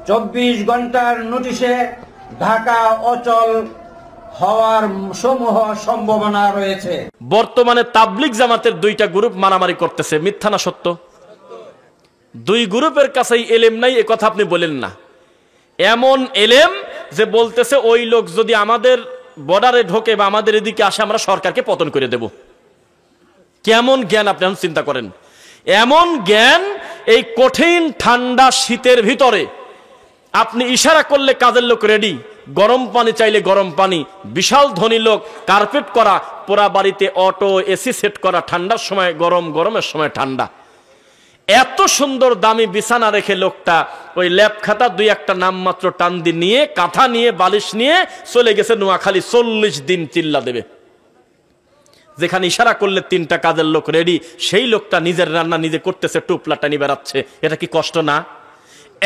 24 ঘন্টার নোটিশে ঢাকা অচল হওয়ার সমূহ সম্ভাবনা রয়েছে। বর্তমানে তাবলিগ জামাতের দুইটা গ্রুপ মারামারি করতেছে, মিথ্যা না সত্য? দুই গ্রুপের কাছেই এলেম নাই, এ কথা আপনি বলেন না। এমন এলেম যে বলতেছে ওই লোক যদি আমাদের বর্ডারে ঢোকে বা আমাদের এদিকে আসে আমরা সরকারকে পতন করে দেব। কেমন জ্ঞান আপনি চিন্তা করেন। এমন জ্ঞান এই কঠিন ঠান্ডা শীতের ভিতরে আপনি ইশারা করলে কাজের লোক রেডি, গরম পানি চাইলে গরম পানি, বিশাল ধনী লোক, কার্পেট করা, পোড়া বাড়িতে অটো এসি সেট করা, ঠান্ডার সময় গরম, গরমের সময় ঠান্ডা। এত সুন্দর দামি বিছানা রেখে লোকটা ওই ল্যাপ খাতা দুই একটা নামমাত্র টান দিয়ে নিয়ে, কাঁথা নিয়ে, বালিশ নিয়ে চলে গেছে নোয়াখালী। 40 দিন চিল্লা দেবে। যেখানে ইশারা করলে 3টা কাজের লোক রেডি, সেই লোকটা নিজের রান্না নিজে করতেছে, টুপলাটা নিয়ে বেড়াচ্ছে। এটা কি কষ্ট না?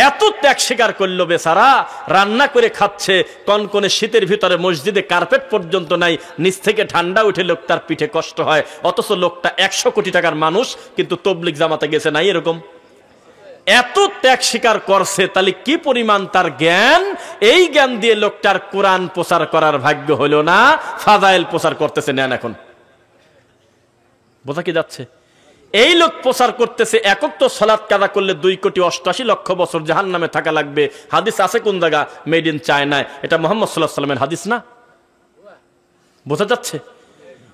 এত ত্যাগ স্বীকার করলো বেচারা, রান্না করে খাচ্ছে কনকনে শীতের ভিতরে, মসজিদে কার্পেট পর্যন্ত নাই, নিচ থেকে ঠান্ডা উঠে লোকটার পিঠে কষ্ট হয়। অথচ লোকটা 100 কোটি টাকার মানুষ, কিন্তু তবলিগ জামাতে গেছে নাই এরকম। এত ত্যাগ স্বীকার করছে, তাহলে কি পরিমাণ তার জ্ঞান। এই জ্ঞান দিয়ে লোকটার কোরআন প্রচার করার ভাগ্য হলো না, ফাজাইল প্রচার করতেছে। নেন এখন বোঝা কি যাচ্ছে? এই লোক প্রচার করতেছে একক তো সালাত কাদা করলে 2,88,00,000 বছর জাহান্নামে থাকা লাগবে। হাদিস আছে কোন জায়গা? মেড ইন চায়নায়। এটা মুহাম্মদ সাল্লাল্লাহু আলাইহি ওয়াসাল্লামের হাদিস না? বোঝা যাচ্ছে?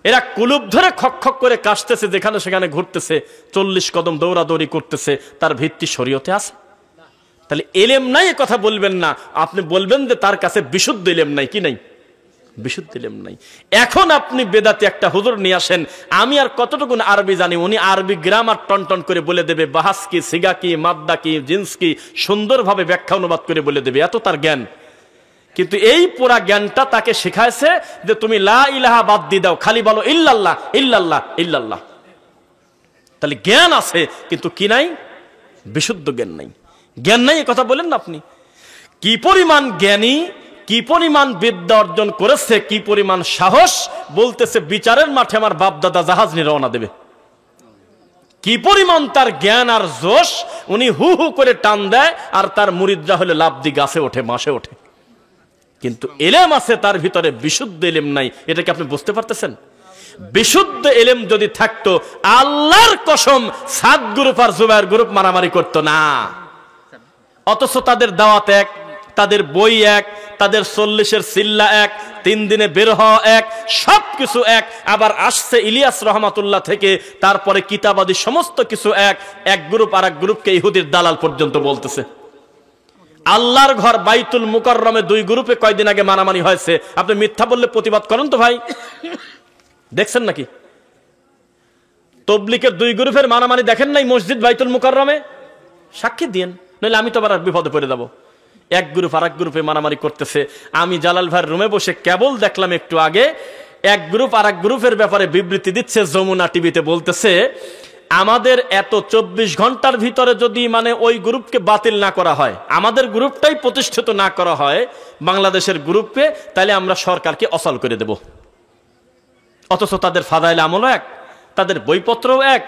এরা কুলুপ ধরে খক খক করে কাশতেছে, যেখানে সেখানে ঘুরতেছে, 40 কদম দৌড়াদৌড়ি করতেছে। তার ভিত্তি শরীয়তে আছে? তাহলে এলেম নাই এ কথা বলবেন না। আপনি বলবেন যে তার কাছে বিশুদ্ধ এলেম নাই। কি নাই? বিশুদ্ধ এলেম নাই। এখন আপনি বেদাতি একটা হুজুর নিয়ে আসেন, আমি আর কতটুকু আরবি জানি, উনি আরবি গ্রামার টন করে বলে দেবে, বাহাস কি, সিগা কি, মাদ্দা কি, জিন্স কি, সুন্দরভাবে ব্যাখ্যা অনুবাদ করে বলে দেবে। এত তার জ্ঞান। কিন্তু এই পুরা জ্ঞানটা তাকে শেখাইছে যে তুমি লা ইলাহা বাদ দিয়ে দাও, খালি বলো ইল্লাল্লাহ ইল্লাল্লাহ ইল্লাল্লাহ। তাহলে জ্ঞান আছে, কিন্তু কি নাই? বিশুদ্ধ জ্ঞান নাই। জ্ঞান নাই এ কথা বলেন না আপনি। কি পরিমাণ জ্ঞানী, কি পরিমাণ বিদ্যা অর্জন করেছে, কি পরিমাণ সাহস। বলতেছে বিচারের মাঠে আমার বাপ দাদা জাহাজ নিয়ে রওনা দেবে। কি পরিমাণ তার জ্ঞান আর জোশ। উনি হু হু করে টান দেয়, আর তার মুরিদরা হলে লাফ দিয়ে গাছে ওঠে, মাসে ওঠে। কিন্তু এলেম আছে তার ভিতরে, বিশুদ্ধ এলেম নাই। এটা কি আপনি বুঝতে পারতেছেন? বিশুদ্ধ এলেম যদি থাকতো, আল্লাহর কসম সাদ গ্রুপ আর জুবায়ের গ্রুপ মারামারি করতো না। অথচ তাদের দাওয়াত এক, তাদের বই এক, তাদের 40-এর সিল্লা এক, 3 দিনে বের হওয়া এক, সবকিছু এক। আবার আসছে ইলিয়াস রহমাতুল্লাহ থেকে, তারপরে কিতাবাদি সমস্ত কিছু এক। এক গ্রুপ আর এক গ্রুপকে ইহুদির দালাল পর্যন্ত বলতেছে। আল্লাহর ঘর বাইতুল মুকাররমে 2 গ্রুপে কয়দিন আগে মারামারি হয়েছে। আপনি মিথ্যা বললে প্রতিবাদ করেন তো ভাই, দেখছেন নাকি? তবলিগের 2 গ্রুপের মারামারি দেখেন নাই মসজিদ বাইতুল মুকাররমে? সাক্ষী দিন, নইলে আমি তো আবার বিপদে পড়ে যাব। এক গ্রুপ আর এক গ্রুপে মারামারি করতেছে। আমি জালাল ভাইয়ের রুমে বসে কেবল দেখলাম একটু আগে, এক গ্রুপ আর এক গ্রুপের ব্যাপারে বিবৃতি দিচ্ছে যমুনা টিভিতে। বলতেছে আমাদের এত 24 ঘন্টার ভিতরে যদি ওই গ্রুপকে বাতিল না করা হয়, আমাদের গ্রুপটাই প্রতিষ্ঠিত না করা হয় বাংলাদেশের গ্রুপকে, তাহলে আমরা সরকারকে অচল করে দেব। অথচ তাদের ফাদাইল আমলও এক, তাদের বইপত্রও এক,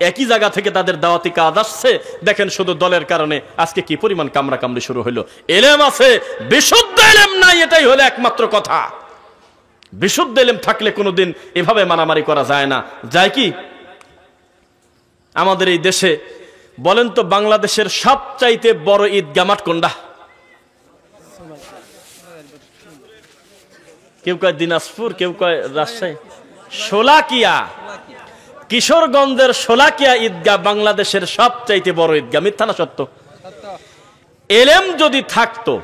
একই জায়গা থেকে তাদের দাওয়াতি কাজ আসছে। দেখেন শুধু দলের কারণে আজকে কি পরিমাণ কামড়া কামড়ি শুরু হইলো। এলেম আছে, বিশুদ্ধ এলেম নাই, এটাই হলো একমাত্র কথা। বিশুদ্ধ এলেম থাকলে কোনোদিন এভাবে মারামারি করা যায় না। যায় কি? আমাদের এই দেশে বলেন তো, বাংলাদেশের সবচাইতে বড় ঈদগাহ মাঠ কোনটা? কেউ কয় দিনাজপুর, কেউ কয় রাজশাহী। শোলাকিয়া, কিশোরগঞ্জের শোলাকিয়া ঈদগাহ বাংলাদেশের সবচাইতে বড় ঈদগাহ। মিথ্যা না সত্য? এলেম যদি থাকতো,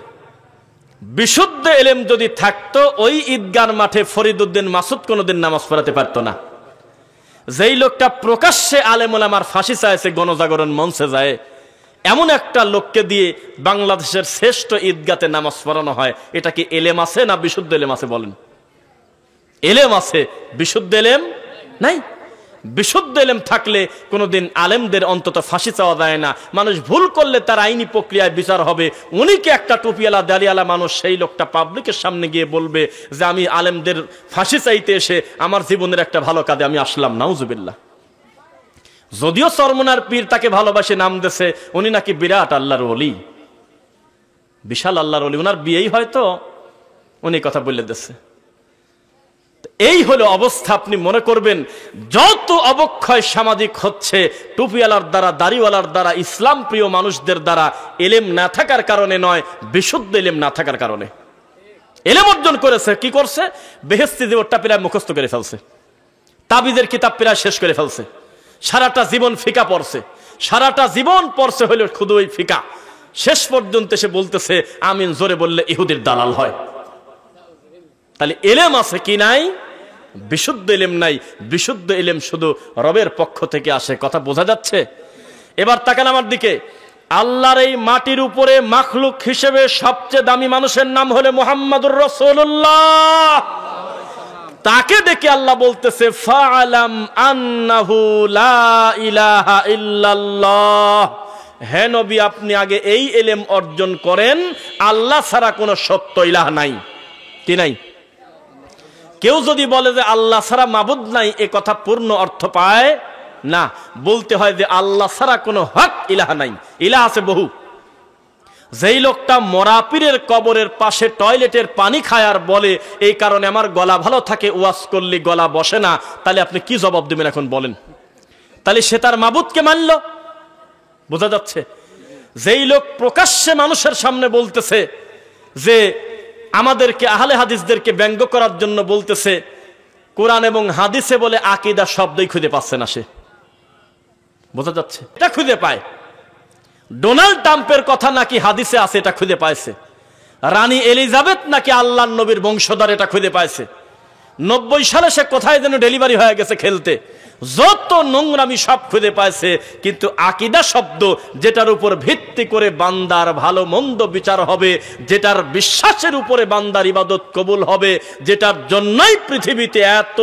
বিশুদ্ধ এলেম যদি থাকতো, ওই ঈদগাহর মাঠে ফরিদউদ্দিন মাসুদ কোনোদিন নামাজ পড়াতে পারতো না। যেই লোকটা প্রকাশ্যে আলেম ওলামার ফাঁসি চাইছে গণজাগরণ মঞ্চে যায়, এমন একটা লোককে দিয়ে বাংলাদেশের শ্রেষ্ঠ ঈদগাতে নামাজ পড়ানো হয়। এটা কি এলেম আছে না বিশুদ্ধ এলেম আছে? বলেন। এলেম আছে, বিশুদ্ধ এলেম নাই। বিশুদ্ধ এলেম থাকলে কোনোদিন আলেমদের অন্তত ফাঁসি চাওয়া যায় না। মানুষ ভুল করলে তার আইনি প্রক্রিয়ায় বিচার হবে। উনি কি একটা টুপিওয়ালা দাড়িওয়ালা মানুষ, সেই লোকটা পাবলিকের সামনে গিয়ে বলবে যে আমি আলেমদের ফাঁসি চাইতে এসে আমার জীবনের একটা ভালো কাজে আমি আসলাম। নাউজুবিল্লাহ। যদিও চরমনার পীর তাকে ভালোবাসে নাম দেশে, উনি নাকি বিরাট আল্লাহর ওলি। বিশাল আল্লাহর ওলি, ওনার বিয়েই হয়তো উনি কথা বলে দিচ্ছে। এই হলো অবস্থা। আপনি মনে করবেন যত অবক্ষয় সামাজিক হচ্ছে টুপিওয়ালার দ্বারা, দাড়িওয়ালার দ্বারা, ইসলাম প্রিয় মানুষদের দ্বারা, এলেম না থাকার কারণে নয়, বিশুদ্ধ এলেম না থাকার কারণে। এলেম অর্জন করেছে, কি করছে? বেহেশতি জীবনটা প্রায় মুখস্থ করে ফেলছে, তাবিজের কিতাব প্রায় শেষ করে ফেলছে, সারাটা জীবন ফিকা পড়ছে, সারাটা জীবন পড়ছে হইল শুধু ওই ফিকা। শেষ পর্যন্ত সে বলতেছে আমিন জোরে বললে ইহুদির দালাল হয়। তাহলে এলেম আছে কি নাই? বিশুদ্ধ এলেম নাই। বিশুদ্ধ এলেম শুধু রবের পক্ষ থেকে আসে। কথা বোঝা যাচ্ছে? এবার তাকান আমার দিকে। আল্লাহর এই মাটির উপরে মাখলুক হিসেবে সবচেয়ে দামি মানুষের নাম হলো মুহাম্মাদুর রাসূলুল্লাহ। তাকে দেখে আল্লাহ বলতেছে ফাআলাম আন্নাহু লা ইলাহা ইল্লাল্লাহ, হে নবী আপনি আগে এই এলেম অর্জন করেন, আল্লাহ ছাড়া কোনো সত্য ইলাহ নাই। কি নাই? কেউ যদি বলে যে আল্লাহ ছাড়া মাবুদ নাই, এ কথা পূর্ণ অর্থ পায় না। বলতে হয় যে আল্লাহ ছাড়া কোনো হক ইলাহ নাই। ইলাহ আছে বহু। যেই লোকটা মরা পীরের কবরের পাশে টয়লেটের পানি খায় আর বলে এই কারণে আমার গলা ভালো থাকে, ওয়াজ করলে গলা বসে না, তাহলে আপনি কি জবাব দেবেন এখন বলেন? তাহলে সে তার মাবুদকে মানল। বোঝা যাচ্ছে? যেই লোক প্রকাশ্যে মানুষের সামনে বলতেছে যে আমাদেরকে আহলে হাদিসদেরকে ব্যঙ্গ করার জন্য বলতেছে, কোরআন এবং হাদিসে বলে আকীদা শব্দই খুঁজে পাচ্ছে না সে। বোঝা যাচ্ছে? এটা খুঁজে পায়। ডোনাল্ড ট্রাম্পের কথা নাকি হাদিসে আছে, এটা খুঁজে পাইছে। রানী এলিজাবেথ নাকি আল্লাহর নবীর বংশধর, এটা খুঁজে পাইছে। 90 সালে সে কোথায় যেন ডেলিভারি হয়ে গেছে খেলতে। যত নোংরামি সব খুঁজে পাইছে, কিন্তু আকীদা শব্দ যেটার উপর ভিত্তি করে বান্দার ভালো মন্দ বিচার হবে, যেটার বিশ্বাসের উপরে বান্দার ইবাদত কবুল হবে, যেটার জন্যই পৃথিবীতে এত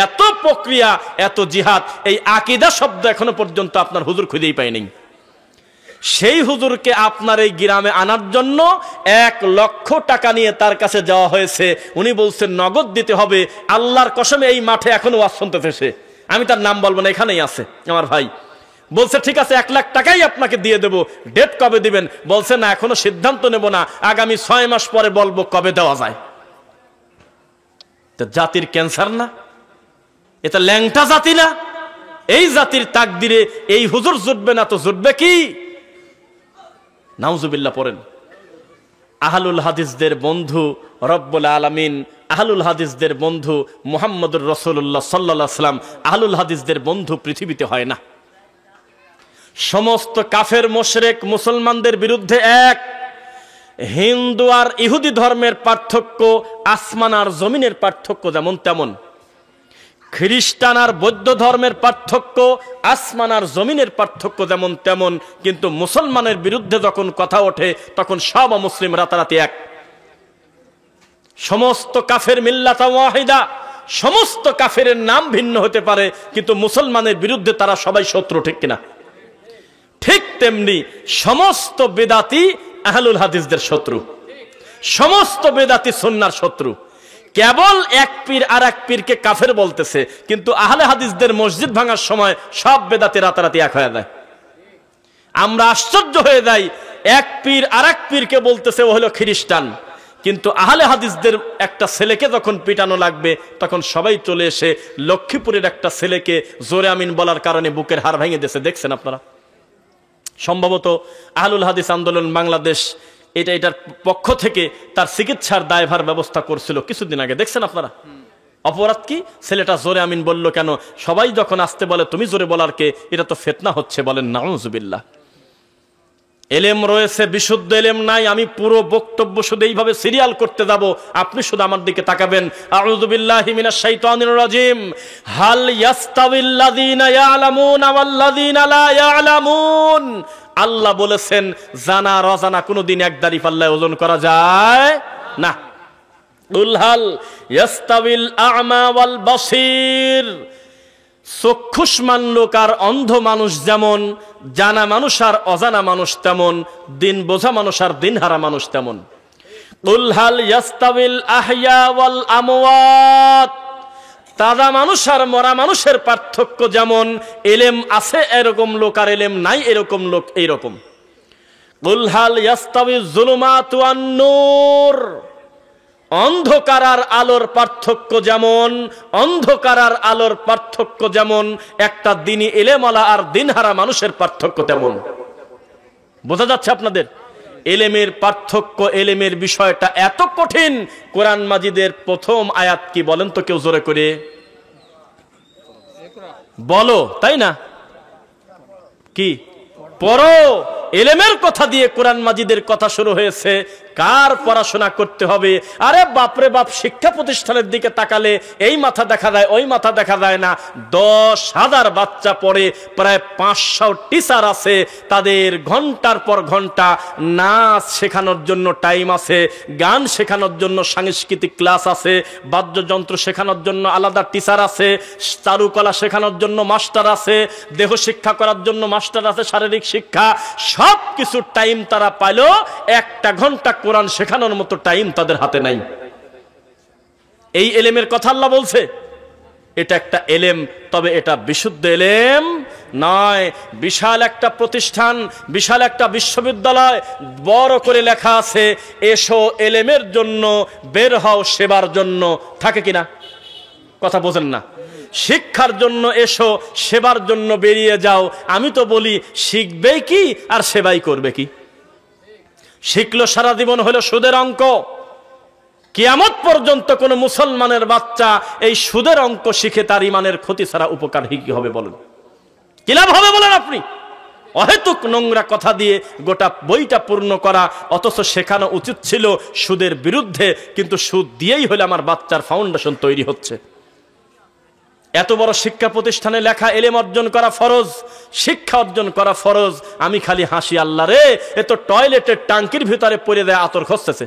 এত প্রক্রিয়া, এত জিহাদ, এই আকীদা শব্দ এখনো পর্যন্ত আপনার হুজুর খুঁজেই পায়নি। সেই হুজুরকে আপনার এই গ্রামে আনার জন্য 1 লক্ষ টাকা নিয়ে তার কাছে যাওয়া হয়েছে। উনি বলছেন নগদ দিতে হবে। আল্লাহর কসমে এই মাঠে এখনো ওয়াজ শুনতেছে। আমি তার নাম বলবো না, এখানেই আছে আমার ভাই। বলছে ঠিক আছে 1 লাখ টাকাই আপনাকে দিয়ে দেব, ডেট কবে দিবেন? বলছে না এখনো সিদ্ধান্ত নেব না, আগামী 6 মাস পরে বলবো কবে দেওয়া যায়। জাতির ক্যান্সার না? এটা ল্যাংটা জাতি না? এই জাতির তাকদিরে এই হুজুর জুটবে না তো জুটবে কি? নাউজুবিল্লাহ পড়েন। আহলুল হাদিসদের বন্ধু রব্বুল আলামিন, আহলুল হাদিসদের বন্ধু মুহাম্মদুর রাসূলুল্লাহ সাল্লাল্লাহু আলাইহি ওয়াসাল্লাম। আহলুল হাদিসদের বন্ধু পৃথিবীতে হয় না। সমস্ত কাফের মুশরিক মুসলমানদের বিরুদ্ধে এক। হিন্দু আর ইহুদি ধর্মের পার্থক্য আসমান আর জমিনের পার্থক্য যেমন তেমন। খ্রিস্টান আর বৌদ্ধ ধর্মের পার্থক্য আসমান আর জমিনের পার্থক্য যেমন তেমন। কিন্তু মুসলমানের বিরুদ্ধে যখন কথা ওঠে তখন সব মুসলিম রাতারাতি এক। সমস্ত কাফের মিল্লাত ওয়াহিদা, সমস্ত কাফের নাম ভিন্ন হতে পারে, কিন্তু মুসলমানের বিরুদ্ধে তারা সবাই শত্রু, ঠিক কিনা? ঠিক তেমনি সমস্ত বেদাতি আহলুল হাদিসদের শত্রু, সমস্ত বেদাতি সুন্নাহর শত্রু। কেবল এক পীর আর এক পীরকে কাফের বলতেছে, কিন্তু আহলে হাদিসদের মসজিদ ভাঙার সময় সব বেদাতি রাতারাতি এক হয়ে যায়। আমরা আশ্চর্য হয়ে যাই, এক পীর আর এক পীরকে বলতেছে ও হলো খ্রিস্টান, কিন্তু আহলে হাদিসদের একটা ছেলেকে যখন পিটানো লাগবে তখন সবাই চলে এসে লক্ষ্মীপুরের একটা ছেলেকে জোরে আমিন বলার কারণে বুকের হাড় ভেঙে দিয়েছে। দেখছেন আপনারা? সম্ভবত আহলুল হাদিস আন্দোলন বাংলাদেশ এটার পক্ষ থেকে তার চিকিৎসার দায়ভার ব্যবস্থা করছিল কিছুদিন আগে। দেখছেন আপনারা? অপরাধ কি? ছেলেটা জোরে আমিন বলল কেন? সবাই যখন আসতে বলে তুমি জোরে বলার কে? এটা তো ফিতনা হচ্ছে। বলেন নাউজুবিল্লাহ। এলেম রয়েছে, বিশুদ্ধ এলেম নাই। আমি পুরো বক্তব্য শুধু এইভাবে সিরিয়াল করতে যাব, আপনি শুধু আমার দিকে তাকাবেন। আউযু বিল্লাহি মিনাশ শাইতানির রাজিম। হাল ইয়াস্তাবিল্লাযীনা ইয়ালামুনা ওয়াল্লাযীনা লা ইয়ালামুন। আল্লাহ বলেছেন জানা আর অজানা কোনোদিন এক দাঁড়ি পাল্লায় ওজন করা যায় না। কুল হাল ইয়াস্তাবিল আ'মা ওয়াল বাসীর। চক্ষুষ্মান লোক আর অন্ধ মানুষ যেমন, জানা মানুষ আর অজানা মানুষ তেমন, দিন বোঝা মানুষ আর দিনহারা মানুষ তেমন। কুল হাল ইয়াস্তাবিল আহইয়া ওয়াল আমওয়াত। তাজা মানুষ আর মরা মানুষের পার্থক্য যেমন, এলেম আছে এরকম লোক আর এলেম নাই এরকম লোক এইরকম। কুল হাল ইয়াস্তাবি যুলুমাতু ওয়ান নূর, অন্ধকার আর আলোর পার্থক্য যেমন, অন্ধকার আর আলোর পার্থক্য যেমন, একটা দিনী ইলেমওয়ালা আর দিনহারা মানুষের পার্থক্য তেমন। বোঝা যাচ্ছে আপনাদের? এলেমের পার্থক্য, এলেমের বিষয়টা এত কঠিন। কোরআন মাজিদের প্রথম আয়াত কি বলেন তো কেউ জোরে করে বলো, তাই না? কি পড়ো। এলেমের কথা দিয়ে কোরআন মাজিদের কথা শুরু হয়েছে। কার পড়াশোনা করতে হবে? আরে বাপরে বাপ, শিক্ষা প্রতিষ্ঠানের দিকে তাকালে এই মাথা দেখা যায়, ওই মাথা দেখা যায় না। 10,000 বাচ্চা পড়ে, প্রায় 500 টিচার আছে, তাদের ঘন্টার পর ঘন্টা নাচ শেখানোর জন্য টাইম আছে, গান শেখানোর জন্য সাংস্কৃতিক ক্লাস আছে, বাদ্যযন্ত্র শেখানোর জন্য আলাদা টিচার আছে, চারুকলা শেখানোর জন্য মাস্টার আছে, দেহ শিক্ষা করার জন্য মাস্টার আছে, শারীরিক শিক্ষা, সব কিছু টাইম তারা পাইলো, 1 ঘন্টা কোরআন শেখানোর মতো টাইম তাদের হাতে নাই। এই এলেমের কথা আল্লাহ বলছে। এটা একটা এলেম, তবে এটা বিশুদ্ধ এলেম নয়। বিশাল একটা প্রতিষ্ঠান, বিশাল একটা বিশ্ববিদ্যালয়, বড় করে লেখা আছে এসো এলেমের জন্য, বের হও সেবার জন্য। থাকে কিনা? কথা বোঝেন না? শিক্ষার জন্য এসো, সেবার জন্য বেরিয়ে যাও। আমি তো বলি শিখবেই কি আর সেবাই করবে কি? শিখলো সারা জীবন হলো সুদের অঙ্ক। কিয়ামত পর্যন্ত কোন মুসলমানের বাচ্চা এই সুদের অঙ্ক শিখে তার ইমানের ক্ষতি ছাড়া উপকার কি হবে বলেন? কি লাভ হবে বলেন আপনি? অহেতুক নোংরা কথা দিয়ে গোটা বইটা পূর্ণ করা, অথচ শেখানো উচিত ছিল সুদের বিরুদ্ধে, কিন্তু সুদ দিয়েই হলে আমার বাচ্চার ফাউন্ডেশন তৈরি হচ্ছে। এত বড় শিক্ষা প্রতিষ্ঠানে লেখা এলেম অর্জন করা ফরজ, শিক্ষা অর্জন করা ফরজ। আমি খালি হাসি, আল্লাহ রে, এ তো টয়লেটের টাঙ্কির ভিতরে পড়ে দেয় আতর খসতেছে।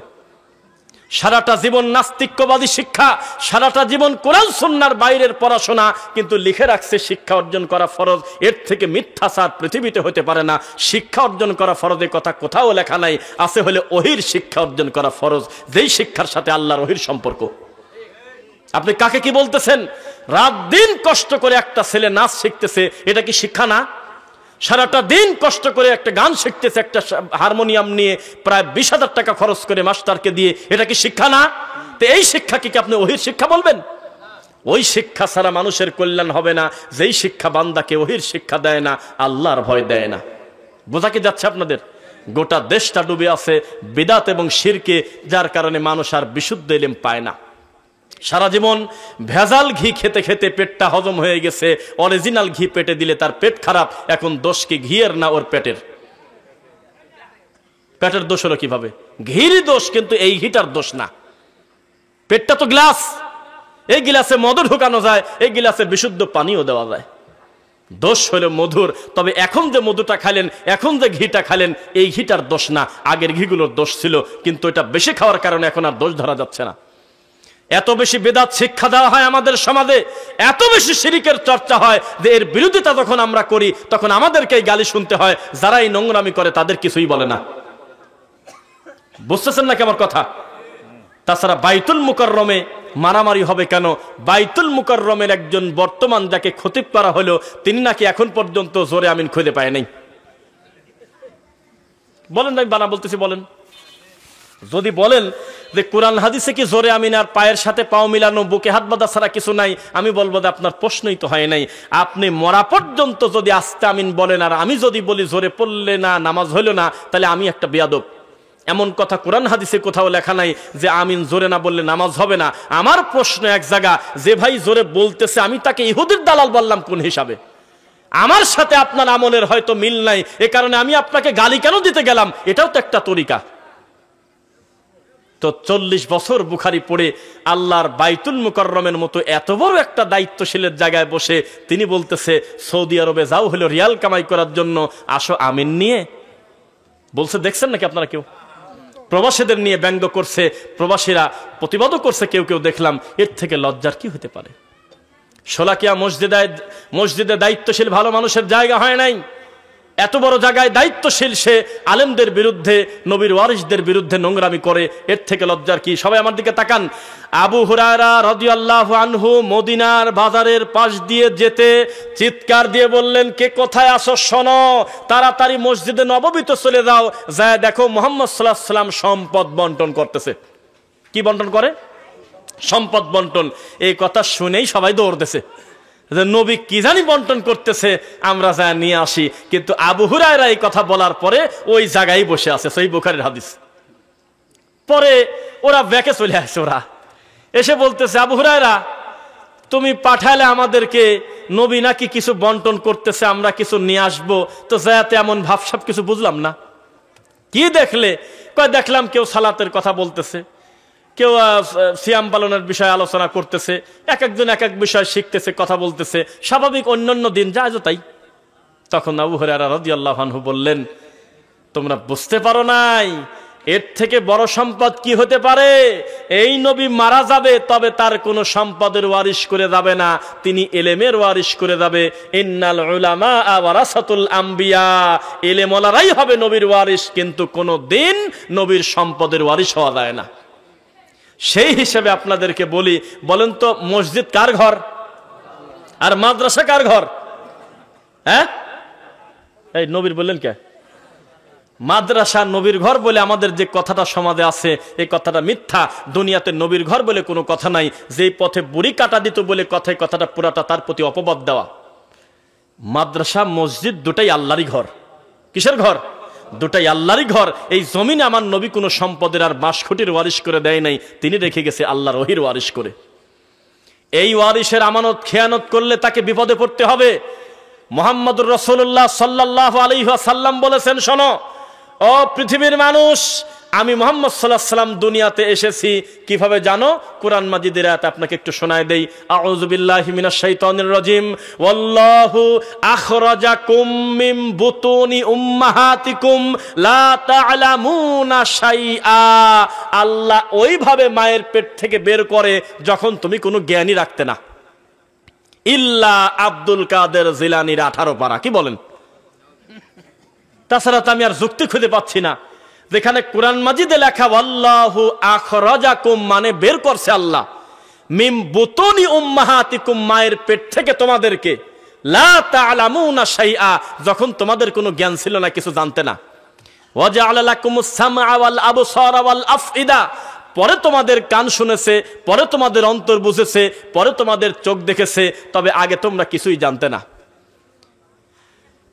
সারাটা জীবন নাস্তিক্যবাদী শিক্ষা, সারাটা জীবন কোরআন সুন্নাহর বাইরের পড়াশোনা, কিন্তু লিখে রাখছে শিক্ষা অর্জন করা ফরজ। এর থেকে মিথ্যাচার পৃথিবীতে হতে পারে না। শিক্ষা অর্জন করা ফরজের কথা কোথাও লেখা নাই, আছে হলে ওহির শিক্ষা অর্জন করা ফরজ, যেই শিক্ষার সাথে আল্লাহর ওহির সম্পর্ক। আপনি কাকে কি বলতেছেন? রাত দিন কষ্ট করে একটা ছেলে নাচ শিখতেছে, এটা কি শিক্ষা না? সারাটা দিন কষ্ট করে একটা গান শিখতেছে, একটা হারমোনিয়াম নিয়ে প্রায় 20,000 টাকা খরচ করে মাস্টারকে দিয়ে, এটা কি শিক্ষা না? তো এই শিক্ষাকে কি আপনি ওহির শিক্ষা বলবেন? ওই শিক্ষা ছাড়া মানুষের কল্যাণ হবে না। যেই শিক্ষা বান্দাকে ওহির শিক্ষা দেয় না, আল্লাহর ভয় দেয় না। বোঝা কি যাচ্ছে আপনাদের? গোটা দেশটা ডুবে আছে বিদাত এবং শিরকে, যার কারণে মানুষ আর বিশুদ্ধ ইলম পায় না। সারা জীবন ভেজাল ঘি খেতে খেতে পেটটা হজম হয়ে গেছে। অরিজিনাল ঘি পেটে দিলে তার পেট খারাপ। এখন দোষ কি ঘিয়ের না ওর পেটের? পেটের দোষ হলো কিভাবে? ঘিরই দোষ, কিন্তু এই ঘিটার দোষ না। পেটটা তো গ্লাস, এই গিলাসে মধু ঢুকানো যায়, এই গিলাসে বিশুদ্ধ পানিও দেওয়া যায়। দোষ হলো মধুর। তবে এখন যে মধুটা খাইলেন, এখন যে ঘিটা খাইলেন, এই ঘিটার দোষ না, আগের ঘিগুলোর দোষ ছিল। কিন্তু এটা বেশি খাওয়ার কারণে এখন আর দোষ ধরা যাচ্ছে না। এত বেশি বেদাত শিক্ষা দেওয়া হয় আমাদের সমাজে, এত বেশি শিরিকের চর্চা হয় যে এর বিরোধিতা যখন আমরা করি তখন আমাদেরকেই গালি শুনতে হয়। যারা এই নোংরামি করে তাদের কিছুই বলে না। বুঝতেছেন নাকি আমার কথা? তাছাড়া বাইতুল মুকাররমে মারামারি হবে কেন? বাইতুল মুকাররমের একজন বর্তমান যাকে খতিব করা হলো, তিনি নাকি এখন পর্যন্ত জোরে আমিন খুঁজে পায় নাই। বলেন, আমি বানা বলতেছি, বলেন। যদি বলেন যে কোরআন হাদিসে কি জোরে আমিন আর পায়ের সাথে পাও মিলানো, বুকে হাত বাঁধা ছাড়া কিছু নাই, আমি বলবো যে আপনার প্রশ্নই তো হয় নাই। আপনি মরা পর্যন্ত যদি আস্তে আমিন বলেন আর আমি যদি বলি জোরে পড়লে না নামাজ হইল না, তাহলে আমি একটা বেয়াদব। এমন কথা কোরআন হাদিসে কোথাও লেখা নাই যে আমিন জোরে না বললে নামাজ হবে না। আমার প্রশ্ন এক জায়গা, যে ভাই জোরে বলতেছে আমি তাকে ইহুদির দালাল বললাম কোন হিসাবে? আমার সাথে আপনার আমলের হয়তো মিল নাই, এ কারণে আমি আপনাকে গালি কেন দিতে গেলাম? এটাও তো একটা তরিকা। তো 40 বছর বুখারি পড়ে আল্লাহর বাইতুল মুকাররমের মতো এত বড় একটা দায়িত্বশীলের জায়গায় বসে তিনি বলতেছে সৌদি আরবে যাও হলো রিয়াল কামাই করার জন্য, আসো আমিন নিয়ে বলছে। দেখছেন নাকি আপনারা? কেউ প্রবাসীদের নিয়ে ব্যঙ্গ করছে, প্রবাসীরা প্রতিবাদও করছে, কেউ কেউ দেখলাম। এর থেকে লজ্জার কি হতে পারে? শোলাকিয়া মসজিদে দায়িত্বশীল ভালো মানুষের জায়গা হয় নাই। এত বড় জায়গায় দায়িত্বশীল সে আলেমদের বিরুদ্ধে, নবীর ওয়ারিসদের বিরুদ্ধে নোংরামি করে, এর থেকে লজ্জার কি? সবাই আমার দিকে তাকান। আবু হুরায়রা রাদিয়াল্লাহু আনহু মদিনার বাজারের পাশ দিয়ে যেতে চিৎকার দিয়ে বললেন, কে কোথায় আসো শোনো, তাড়াতাড়ি মসজিদে নববীতে চলে যাও, যায় দেখো মুহাম্মদ সাল্লাল্লাহু আলাইহি ওয়াসাল্লাম সম্পদ বন্টন করতেছে। কি বন্টন করে? সম্পদ বন্টন। এই কথা শুনেই সবাই দৌড়তেছে যে নবী কি জানি বন্টন করতেছে, আমরা যা নিয়ে আসি। কিন্তু আবু হুরায়রা এই কথা বলার পরে ওই জায়গায় বসে আছে, সহিহ বুখারীর হাদিস। পরে ওরা ব্যাকে চলে আসে, ওরা এসে বলতেছে, আবু হুরায়রা তুমি পাঠালে আমাদেরকে, নবী নাকি কিছু বন্টন করতেছে, আমরা কিছু নিয়ে আসবো, তো যাতে এমন ভাবসাব কিছু বুঝলাম না। কি দেখলে? কয় দেখলাম কেউ সালাতের কথা বলতেছে, কেউ সিয়াম পালনের বিষয়ে আলোচনা করতেছে, এক একজন এক এক বিষয় শিখতেছে, কথা বলতেছে, স্বাভাবিক অন্যান্য দিন যা তাই। তখন আবু হুরায়রা রাদিয়াল্লাহু আনহু বললেন, তোমরা বুঝতে পারো নাই এর থেকে বড় সম্পদ কি হতে পারে? এই নবী মারা যাবে, তবে তার কোনো সম্পদের ওয়ারিশ করে যাবে না, তিনি ইলমের ওয়ারিশ করে যাবে। ইন্নাল উলামা ওয়ারাসাতুল আম্বিয়া, ইলমওয়ালারাই হবে নবীর ওয়ারিশ, কিন্তু কোনো দিন নবীর সম্পদের ওয়ারিশ হওয়া যায় না। সেই হিসেবে আপনাদেরকে বলি, বলেন তো মসজিদ কার ঘর আর মাদ্রাসা কার ঘর? হ্যাঁ, এই নবীর বললেন কে? মাদ্রাসা নবীর ঘর বলে আমাদের যে কথাটা সমাজে আছে, এই কথাটা মিথ্যা। দুনিয়াতে নবীর ঘর বলে কোনো কথা নাই। যেই পথে বুড়ি কাটা দিত বলে কথাটা পুরাটা তার প্রতি অপবাদ দেওয়া। মাদ্রাসা মসজিদ দুটাই আল্লাহরই ঘর। কিসের ঘর? দুটাই আল্লাহরই ঘর। এই জমিনে আমার নবী কোনো সম্পদের আর বাঁশখুঁটির ওয়ারিশ করে দেয় নাই, তিনি রেখে গেছে আল্লাহর ওহীর ওয়ারিশ করে। এই ওয়ারিশের আমানত খেয়ানত করলে তাকে বিপদে পড়তে হবে। মুহাম্মদুর রাসূলুল্লাহ সাল্লাল্লাহু আলাইহি ওয়াসাল্লাম বলেছেন, শোনো ও পৃথিবীর মানুষ, আমি মুহাম্মদ সাল্লাল্লাহু আলাইহি ওয়াসাল্লাম দুনিয়াতে এসেছি কিভাবে জানো? কোরআন মাজিদের আয়াত আপনাকে একটু শোনায় দেই। আউযু বিল্লাহি মিনাশ শাইতানির রাজিম। ওয়াল্লাহু আখরাজাকুম মিন বুতুনি উম্মাহাতিকুম লা তা'লামুনা শাইআ। আল্লাহ ওইভাবে মায়ের পেট থেকে বের করে যখন তুমি কোনো জ্ঞানই রাখতে না। ইল্লা আব্দুল কাদের জিলানীর 18 পারা। কি বলেন? তাছাড়া তো আমি আর যুক্তি খুঁজে পাচ্ছি না। যেখানে কোরআন মাজিদে লেখা আল্লাহু আখরাজাকুম মানে বের করছে আল্লাহ, মিম বুতুনি উম্মাহাতিকুম মায়ের পেট থেকে তোমাদেরকে, লা তা'লামুনা শাইআ যখন তোমাদের কোনো জ্ঞান ছিল না, কিছু জানতে না। ওয়াজআলা লাকুমুস সামআ ওয়াল আবসারা ওয়াল আফইদা, পরে তোমাদের কান শুনেছে, পরে তোমাদের অন্তর বুঝেছে, পরে তোমাদের চোখ দেখেছে, তবে আগে তোমরা কিছুই জানতে না।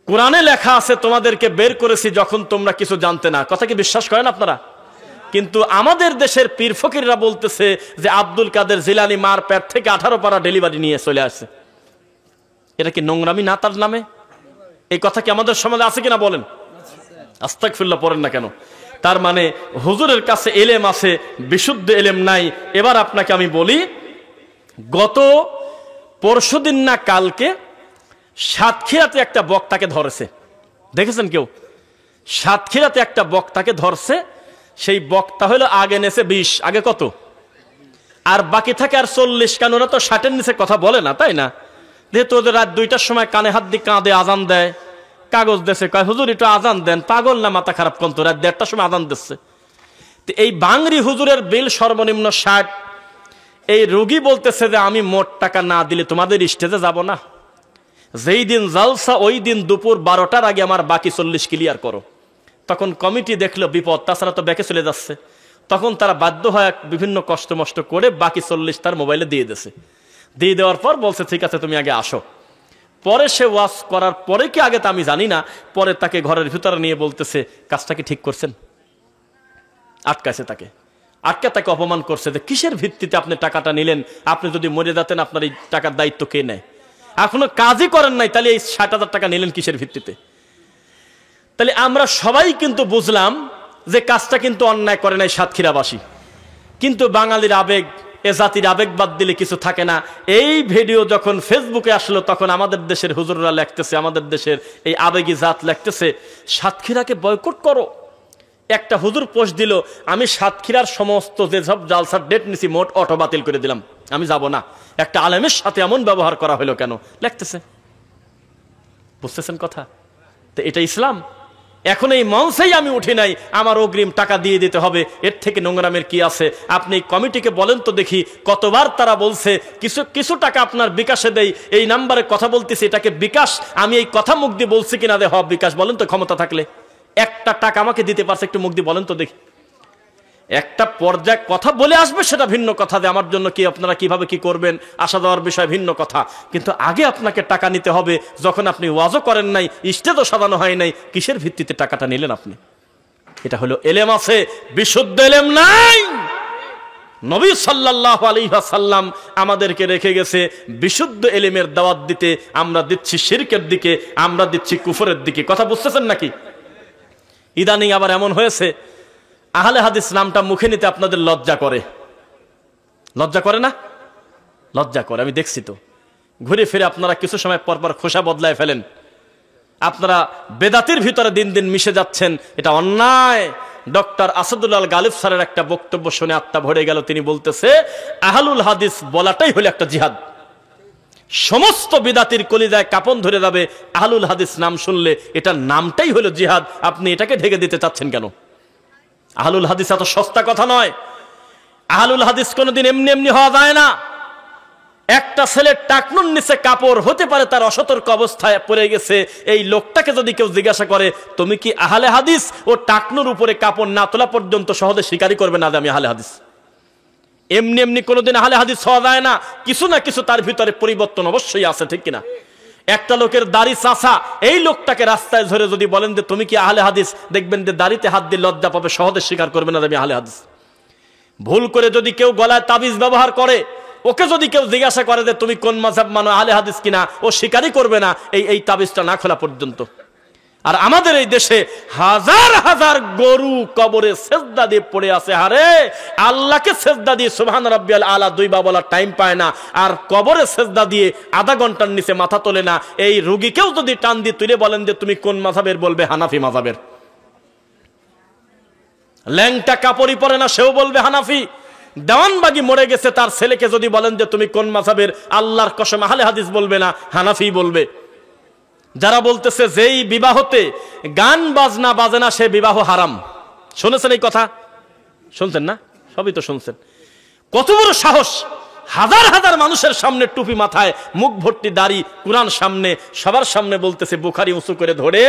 কোরআনে লেখা আছে তোমাদেরকে বের করেছি যখন তোমরা কিছু জানতে না। কথা কি বিশ্বাস করেন আপনারা? কিন্তু আমাদের দেশের পীর ফকিররা বলতেছে যে আব্দুল কাদের জিলানী মার পেট থেকে 18 পারা ডেলিভারি নিয়ে চলে আসছে। এটা কি নোংরামি না তার নামে? এই কথা কি আমাদের সমাজে আছে কিনা বলেন? আস্তাগফিরুল্লাহ পড়েন না কেন? তার মানে হুজুরের কাছে এলেম আছে, বিশুদ্ধ এলেম নাই। এবার আপনাকে আমি বলি, গত পরশুদিন না কালকে সাতক্ষীরাতে একটা বক্তাকে ধরেছে, দেখেছেন কেউ? সাতক্ষীরাতে একটা বক্তাকে ধরছে। সেই বক্তা হলো আগে নেছে 20, আগে কত? আর বাকি থাকে আর 40। কেন? ওরা তো 60-এর নিচে কথা বলে না, তাই না? যেহেতু ওদের রাত 2টার সময় কানে হাত দিয়ে কাঁদে, আজান দেয়, কাগজ দেশে কয় হুজুর একটু আজান দেন। পাগল না মাথা খারাপ? কোন তো রাত 1:30টার সময় আজান দিচ্ছে। তো এই বাংরি হুজুরের বিল সর্বনিম্ন 60। এই রোগী বলতেছে যে আমি মোট টাকা না দিলে তোমাদের স্টেজে যাব না। যেই দিন জালসা ওই দিন দুপুর 12টার আগে আমার বাকি 40 ক্লিয়ার করো। তখন কমিটি দেখলো বিপদ, তাছাড়া তো ব্যাকে চলে যাচ্ছে। তখন তারা বাধ্য হয় বিভিন্ন কষ্ট মষ্ট করে বাকি 40 তার মোবাইলে দিয়ে দিয়েছে। দিয়ে দেওয়ার পর বলছে ঠিক আছে তুমি আগে আসো। পরে সে ওয়াজ করার পরে কি আগে তা আমি জানি না, পরে তাকে ঘরের ভিতরে নিয়ে বলতেছে কাজটা কি ঠিক করছেন? আটকাছে তাকে, আটকে তাকে অপমান করছে যে কিসের ভিত্তিতে আপনি টাকাটা নিলেন? আপনি যদি মরে যেতেন আপনার এই টাকার দায়িত্ব কে নেয়? এখনো কাজই করেন নাই, তাহলে এই 60,000 টাকা নিলেন কিসের ভিত্তিতে? তাহলে আমরা সবাই কিন্তু বুঝলাম যে কাজটা কিন্তু অন্যায় করে নাই সাতক্ষীরাবাসী। কিন্তু বাঙালির আবেগ, এ জাতির আবেগ বাদ দিলে কিছু থাকে না। এই ভিডিও যখন ফেসবুকে আসলো তখন আমাদের দেশের হুজুররা লিখতেছে, আমাদের দেশের এই আবেগী জাত লিখতেছে সাতক্ষীরাকে বয়কট করো। একটা হুজুর পোস্ট দিল, আমি সাতক্ষীরার সমস্ত যেসব জালসার ডেট নিছি মোট অটো বাতিল করে দিলাম, আমি যাব না। একটা আলেমের সাথে এমন ব্যবহার করা হলো কেন? লিখতেছে। বুঝতেছেন কথা? তো এটা ইসলাম? এখন এই মঞ্চেই আমি উঠি নাই, আমার অগ্রিম টাকা দিয়ে দিতে হবে, এর থেকে নোংরামের কি আছে? আপনি কমিটিকে বলেন তো দেখি, কতবার তারা বলছে কিছু কিছু টাকা আপনার বিকাশে দেই, এই নাম্বারে কথা বলতেছি, এটাকে বিকাশ, আমি এই কথা মুখ দিয়ে বলছি কিনা দে হব বিকাশ, বলেন তো ক্ষমতা থাকলে। একটা টাকা আমাকে দিতে পারছে, একটু মুখ দিয়ে বলেন তো দেখি। একটা পর্যায়ে কথা বলে আসবে সেটা ভিন্ন কথা, যে আমার জন্য কি আপনারা কিভাবে কি করবেন, আসা দেওয়ার বিষয় ভিন্ন কথা, কিন্তু আগে আপনাকে টাকা নিতে হবে। যখন আপনি ওয়াজও করেন নাই, স্টেজও সাজানো হয় নাই, কিসের ভিত্তিতে টাকাটা নিলেন আপনি? এটা হলো এলেম আছে, বিশুদ্ধ এলেম নাই। নবী সাল্লাল্লাহু আলাইহি ওয়াসাল্লাম আমাদেরকে রেখে গেছে বিশুদ্ধ এলেমের দাওয়াত দিতে, আমরা দিচ্ছি শিরকের দিকে, আমরা দিচ্ছি কুফরের দিকে। কথা বুঝতেছেন নাকি? ইদানিং আবার এমন হয়েছে, আহলে হাদিস নামটা মুখে নিতে আপনাদের লজ্জা করে। লজ্জা করে না? লজ্জা করে, আমি দেখছি তো। ঘুরে ফিরে আপনারা কিছু সময় পর পর খোসা বদলায় ফেলেন, আপনারা বেদাতির ভিতরে দিন দিন মিশে যাচ্ছেন, এটা অন্যায়। ডক্টর আসাদুল্লাহ গালিব স্যারের একটা বক্তব্য শুনে আত্মা ভরে গেল। তিনি বলতেছে আহলুল হাদিস বলাটাই হলো একটা জিহাদ। সমস্ত বিদাতির কলিজায় কাপন ধরে যাবে আহলুল হাদিস নাম শুনলে, এটা নামটাই হলো জিহাদ। আপনি এটাকে ঢেকে দিতে চাচ্ছেন কেন? আহলুল হাদিস এত সস্তা কথা নয়। আহলুল হাদিস কোনোদিন এমনি এমনি হওয়া যায় না। একটা ছেলের টাকনুর নিচে কাপড় হতে পারে তার অসতর্ক অবস্থায় পড়ে গেছে, এই লোকটাকে যদি কেউ জিজ্ঞাসা করে তুমি কি আহলে হাদিস, ও টাকনুর উপরে কাপড় না তোলা পর্যন্ত সহজে স্বীকারই করবে না যে আমি আহলে হাদিস। এমনি এমনি কোনোদিন আহলে হাদিস হওয়া যায় না, কিছু না কিছু তার ভিতরে পরিবর্তন অবশ্যই আছে, ঠিক কিনা? একটা লোকের দাড়ি চাচা, এই লোকটাকে রাস্তায় ধরে যদি বলেন যে তুমি কি আহলে হাদিস, দেখবেন যে দাড়িতে হাত দিয়ে লজ্জা পাবে, সহজে স্বীকার করবে না যে আমি আহলে হাদিস। ভুল করে যদি কেউ গলায় তাবিজ ব্যবহার করে, ওকে যদি কেউ জিজ্ঞাসা করে যে তুমি কোন মাযহাব মানো, আহলে হাদিস কিনা, ও স্বীকারই করবে না এই তাবিজটা না খোলা পর্যন্ত। আর আমাদের এই দেশে হাজার হাজার গরু কবরে সেজদা দিয়ে পড়ে আছে, হারে আল্লাহকে সেজদা দিয়ে সুবহান রাব্বিয়াল আলা দুইবার বলার টাইম পায় না, আর কবরে সেজদা দিয়ে আধা ঘন্টার নিচে মাথা তোলে না। এই রুগীকেও যদি টান দিয়ে তুলে বলেন যে তুমি কোন মাযহাবের, বলবে হানাফি মাযহাবের। ল্যাংটা কাপড়ই পরে না, সেও বলবে হানাফি। দেওয়ানবাগি মরে গেছে, তার ছেলেকে যদি বলেন যে তুমি কোন মাযহাবের, আল্লাহর কসম আহলে হাদিস বলবে না, হানাফি বলবে। যারা বলতেছে যেই বিবাহতে গান বাজনা বাজে না সে বিবাহ হারাম, শুনেছেন এই কথা? শুনছেন না? সবই তো শুনছেন। কত বড় সাহস! হাজার হাজার মানুষের সামনে টুপি মাথায়, মুখ ভর্তি দাড়ি, কুরআন সামনে, সবার সামনে বলতেছে, বুখারী উঁচু করে ধরে,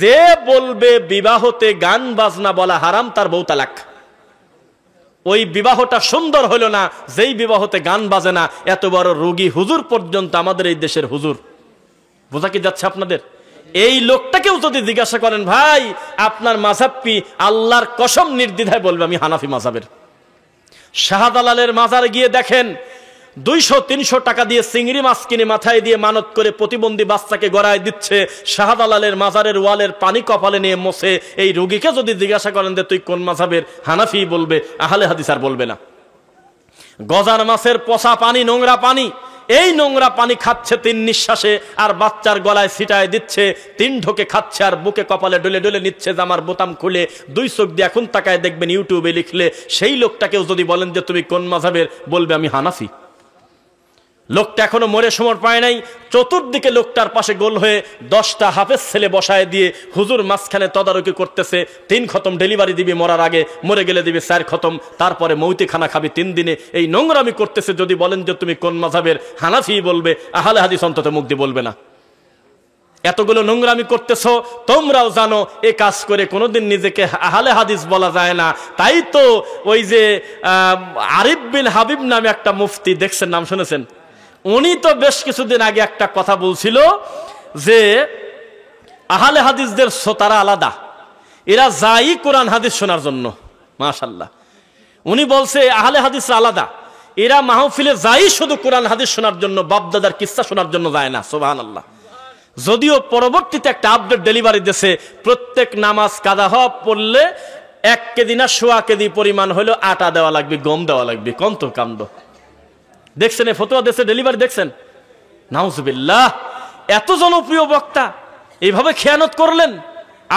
যে বলবে বিবাহতে গান বাজনা বলা হারাম তার বউ তালাক। ওই বিবাহটা সুন্দর হলো না যেই বিবাহতে গান বাজে না। এত বড় রোগী হুজুর পর্যন্ত আমাদের এই দেশের হুজুর। বোঝা কি যাচ্ছে আপনাদের? এই লোকটাকেও যদি জিজ্ঞাসা করেন ভাই আপনার মাযহাব কি, আল্লাহর কসম নির্দ্বিধায় বলবে আমি হানাফি মাযহাবের। শাহজালালের মাজারে গিয়ে দেখেন 200-300 টাকা দিয়ে চিংড়ি মাছ কিনে মাথায় দিয়ে মানত করে প্রতিবন্ধী বাচ্চাকে গড়ায় দিচ্ছে। শাহজালালের মাজারের ওয়ালের পানি কপালে নিয়ে মোছে। এই রোগীকে যদি জিজ্ঞাসা করেন যে তুই কোন মাযহাবের, হানাফি বলবে, আহলে হাদিস আর বলবে না। গজার মাছের পচা পানি, নোংরা পানি, এই নোংরা পানি খাচ্ছে 3 নিঃশ্বাসে, আর বাচ্চার গলায় ছিটায় দিচ্ছে, 3 ঢোকে খাচ্ছে, আর বুকে কপালে ডলে ডলে নিচ্ছে, জামার বোতাম খুলে 2 চোখ দিয়ে এখন তাকায় দেখবেন ইউটিউবে লিখলে। সেই লোকটাকেও যদি বলেন যে তুমি কোন মাযহাবের, বলবে আমি হানাফি। লোকটা এখনো মরে সমর পায় নাই। চতুর্দিকে লোকটার পাশে গোল হয়ে 10টা হাফেজ ছেলে বসায় দিয়ে হুজুর মাঝখানে তদারকি করতেছে। 3 খতম ডেলিভারি দিবি মরার আগে, মরে গেলে দিবি 4 খতম, তারপরে মৌতি খানা খাবি 3 দিনে। এই নোংরামি করতেছে। যদি বলেন যে তুমি কোন মাযহাবের, হানাফি বলবে, আহলে হাদিস অন্তত মুখ দিয়ে বলবে না। এতগুলো নোংরামি করতেছো, তোমরাও জানো এ কাজ করে কোনোদিন নিজেকে আহলে হাদিস বলা যায় না। তাই তো ওই যে আরিফ বিন হাবিব নামে একটা মুফতি, দেখছেন, নাম শুনেছেন? উনি তো বেশ কিছুদিন আগে একটা কথা বলছিল যে আহলে হাদিসদের শ্রোতারা আলাদা, এরা যাই কোরআন হাদিস শোনার জন্য। মাশাআল্লাহ, উনি বলছে আহলে হাদিসরা আলাদা, এরা মাহফিলে যাই শুধু কোরআন হাদিস শোনার জন্য, বাপদাদার কিস্সা শোনার জন্য যায় না। সুবহানাল্লাহ। যদিও পরবর্তীতে একটা আপডেট ডেলিভারি দিয়েছে, প্রত্যেক নামাজ কাদা হওয়া পড়লে 1 কেজি না 1.25 কেজি পরিমাণ হলো আটা দেওয়া লাগবে, গম দেওয়া লাগবে। কন্ত কান্দ দেখছেন, এই ফতোয়া দেশে ডেলিভারি দেখছেন? নাউজুবিল্লাহ। এত জনপ্রিয় বক্তা এইভাবে খেয়ানত করলেন।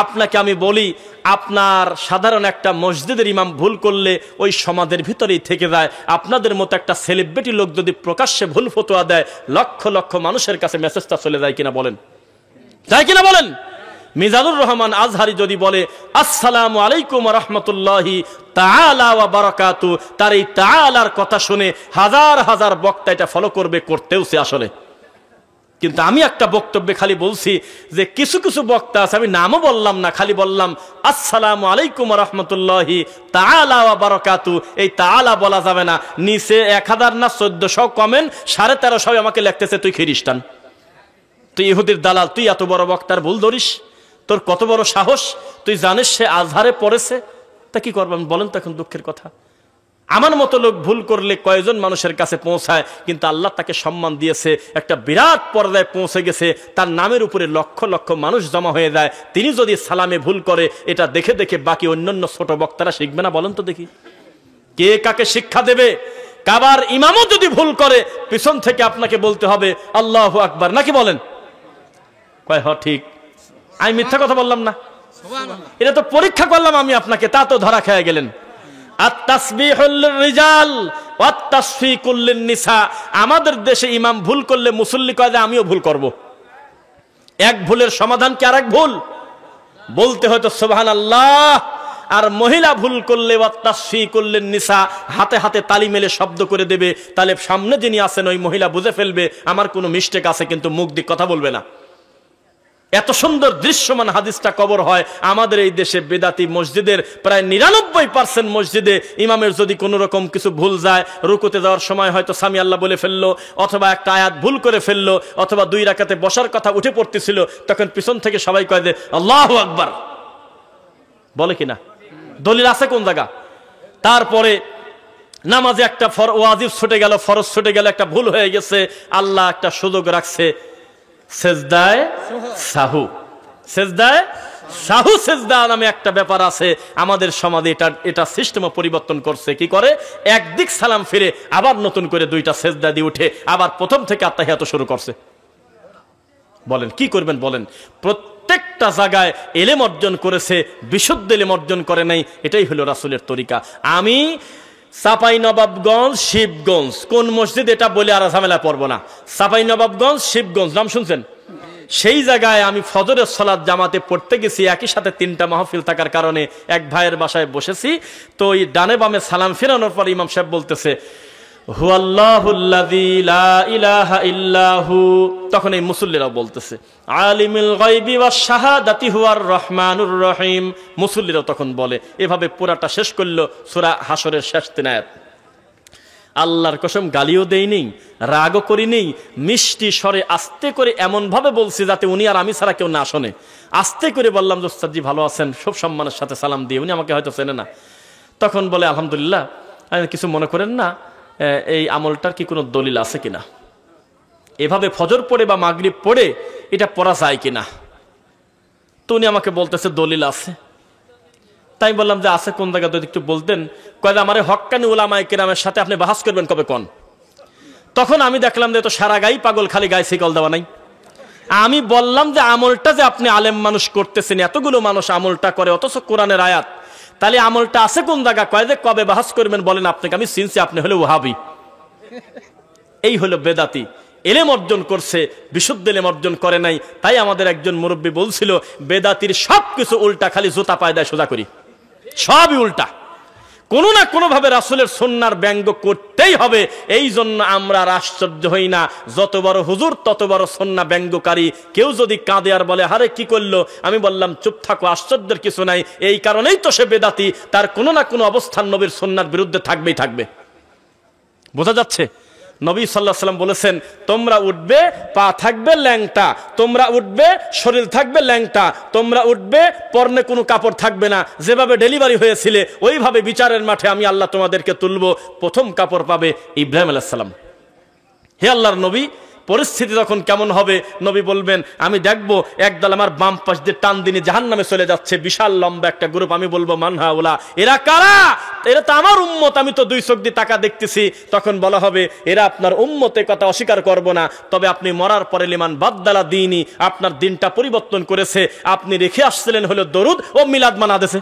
আপনাকে আমি বলি, আপনার সাধারণ একটা মসজিদের ইমাম ভুল করলে ওই সমাজের ভিতরেই থেকে যায়। আপনাদের মতো একটা সেলিব্রিটি লোক যদি প্রকাশ্যে ভুল ফতোয়া দেয়, লক্ষ লক্ষ মানুষের কাছে মেসেজটা চলে যায় কিনা বলেন? যায় কিনা বলেন? মিজানুর রহমান আজহারি যদি বলে আসসালামু আলাইকুম ওয়া রাহমাতুল্লাহি তাআলা ওয়া বারাকাতু, তার এই তাআলার কথা শুনে হাজার হাজার বক্তা এটা ফলো করবে, করতেওছে আসলে। কিন্তু আমি একটা বক্তব্যে খালি বলছি যে কিছু কিছু বক্তা আছে, আমি নামও বললাম না, খালি বললাম আসসালামু আলাইকুম ওয়া রাহমাতুল্লাহি তাআলা ওয়া বারাকাতু। এই তাআলা বলা যাবে না, নিচে 1000 না 1400 কমেন্ট 1350 আমাকে লিখতেছে তুই খ্রিস্টান, তুই ইহুদির দালাল, তুই এত বড় বক্তার ভুল ধরিস, তোর কত বড় সাহস, তুই জানিস সে আজহারে পড়েছে, তা কি করবেন বলেন তো? এখন দুঃখের কথা, আমার মতো লোক ভুল করলে কয়জন মানুষের কাছে পৌঁছায়, কিন্তু আল্লাহ তাকে সম্মান দিয়েছে, একটা বিরাট পর্যায়ে পৌঁছে গেছে, তার নামের উপরে লক্ষ লক্ষ মানুষ জমা হয়ে যায়। তিনি যদি সালামে ভুল করে, এটা দেখে দেখে বাকি অন্যান্য ছোট বক্তারা শিখবে না? বলেন তো দেখি, কে কাকে শিক্ষা দেবে? কাবার ইমামও যদি ভুল করে, পিছন থেকে আপনাকে বলতে হবে আল্লাহু আকবার, নাকি বলেন? কয় হ ঠিক, আমি মিথ্যা কথা বললাম না, এটা তো পরীক্ষা করলাম আমি আপনাকে, তা তো ধরা খেয়ে গেলেন। আমাদের দেশে ইমাম ভুল করলে মুসল্লি কয় যে আমিও ভুল করব। এক ভুলের সমাধান কি আরেক ভুল? বলতে হয়তো সুবহানাল্লাহ। আর মহিলা ভুল করলে ওয়াত্তাসফি করলেন নিসা, হাতে হাতে তালি মেলে শব্দ করে দেবে, তাহলে সামনে যিনি আছেন ওই মহিলা বুঝে ফেলবে আমার কোনো মিস্টেক আছে, কিন্তু মুখ দিয়ে কথা বলবে না। এত সুন্দর দৃশ্যমান হাদিসটা কবর হয় আমাদের এই দেশে। বেদাতি মসজিদের প্রায় 99% মসজিদে ইমামের যদি কোনো রকম কিছু ভুল যায়, রুকুতে যাওয়ার সময় হয়তো সামি আল্লাহ বলে ফেললো, অথবা একটা আয়াত ভুল করে ফেললো, অথবা 2 রাকাতে বসার কথা উঠে পড়তেছিল, তখন পিছন থেকে সবাই কয় যে আল্লাহু আকবার, বলে কিনা? দলিল আছে কোন জায়গা? তারপরে নামাজে একটা ওয়াজিব ছুটে গেল, ফরজ ছুটে গেল, একটা ভুল হয়ে গেছে, আল্লাহ একটা সুযোগ রাখছে সেজদায়ে সাহু। সেজদায়ে সাহু সেজদা নামে একটা ব্যাপার আছে আমাদের সমাজে, এটা সিস্টেম পরিবর্তন করছে। কি করে? একদিক সালাম ফিরে আবার নতুন করে 2টা সেজদা দিয়ে উঠে আবার প্রথম থেকে আত্তাহিয়াত শুরু করছে। বলেন কি করবেন বলেন? প্রত্যেকটা জায়গায় এলেম অর্জন করেছে, বিশুদ্ধ এলেম অর্জন করে নাই। এটাই হলো রাসূলের তরিকা। আমি চাঁপাইনবাবগঞ্জ, শিবগঞ্জ, কোন মসজিদ এটা বলে আর ঝামেলা পড়বো না। চাঁপাইনবাবগঞ্জ, শিবগঞ্জ নাম শুনছেন? সেই জায়গায় আমি ফজরের সালাত জামাতে পড়তে গেছি, একই সাথে 3টা মাহফিল থাকার কারণে এক ভাইয়ের বাসায় বসেছি। তো ওই ডানে বামে সালাম ফেরানোর পর ইমাম সাহেব বলতেছে হুয়াল্লাহুল্লাযী লা ইলাহা ইল্লাহু, তখন এই মুসল্লিরাও বলতেছে আলিমুল গায়বি ওয়াশ শাহাদাতি হুয়ার রহমানুর রহিম। মুসল্লিরাও তখন বলে, এভাবে পুরাটা শেষ করলো সূরা হাসরের শেষ 3 আয়াত। আল্লাহর কসম গালিও দেই নেই, রাগও করি নেই, মিষ্টি স্বরে আস্তে করে এমন ভাবে বলছি যাতে উনি আর আমি ছাড়া কেউ না শোনে। আস্তে করে বললাম যে ওস্তাদ জি ভালো আছেন, সব সম্মানের সাথে সালাম দিয়ে। উনি আমাকে হয়তো চেনে না। তখন বলে আলহামদুলিল্লাহ, কিছু মনে করেন না, এই আমলটার কি কোনো দলিল আছে কিনা? এভাবে ফজর পড়ে বা মাগরিব পড়ে এটা পড়া যায় কিনা? তো উনি আমাকে বলতেছে দলিল আছে। তাই বললাম যে আছে কোন জায়গা যদি একটু বলতেন। কয় আমার হক্কানি উলামায়ে কেরামের সাথে আপনি বাহাস করবেন কবে কোন? তখন আমি দেখলাম যে তো সারা গাই পাগল, খালি গায়ে শিকল দেওয়া নাই। আমি বললাম যে আমলটা যে আপনি আলেম মানুষ করতেছেন, এতগুলো মানুষ আমলটা করে, অথচ কোরআনের আয়াত, তাহলে আমলটা আছে কোন জায়গা? কয় যে কবে বাহাস করবেন বলেন, আপনাকে আমি চিনছি, আপনি হলে ওয়াহাবি। এই হলো বেদাতি। এলেম অর্জন করছে, বিশুদ্ধ এলেম অর্জন করে নাই। তাই আমাদের একজন মুরব্বী বলছিল বেদাতির সবকিছু উল্টা, খালি জুতা পায়দায় সোজা করি, সবই উল্টা। কোনো না কোনো ভাবে রাসূলের সুন্নাহর ব্যঙ্গ করতেই হবে। এই জন্য আমরা আশ্চর্য হই না, যত বড় হুজুর তত বড় সুন্নাহ ব্যঙ্গকারী। কেউ যদি কাঁদে আর বলে হারে কি করলো, আমি বললাম চুপ থাকো, আশ্চর্যের কিছু নাই। এই কারণেই তো সে বেদাতি, তার কোনো না কোনো অবস্থান নবীর সুন্নাহর বিরুদ্ধে থাকবেই থাকবে। বোঝা যাচ্ছে? নবী সাল্লাল্লাহু আলাইহি ওয়াসাল্লাম বলেছেন তোমরা উঠবে, পা থাকবে ল্যাংটা, তোমরা উঠবে, শরীর থাকবে ল্যাংটা, তোমরা উঠবে, পরনে কোনো কাপড় থাকবে না। যেভাবে ডেলিভারি হয়েছিলে ওইভাবে বিচারের মাঠে আমি আল্লাহ তোমাদেরকে তুলবো। প্রথম কাপড় পাবে ইব্রাহিম আলাইহিস সালাম। হে আল্লাহর নবী, পরিস্থিতি তখন কেমন হবে? নবী বলবেন আমি দেখবো একদল আমার বাম পাশ দিয়ে টান দিনে জাহান্নামে চলে যাচ্ছে, বিশাল লম্বা একটা গ্রুপ। আমি বলবো মানহা ওলা, এরা কারা? এরা তো আমার উম্মত, আমি তো 2 চোখ দিয়ে তাকা দেখতেছি। তখন বলা হবে এরা আপনার উম্মতের কথা অস্বীকার করব না, তবে আপনি মরার পরে লিমান বাদদালা দিনই, আপনার দিনটা পরিবর্তন করেছে। আপনি রেখে আসছিলেন হলো দরুদ ও মিলাদ মানাদেছে,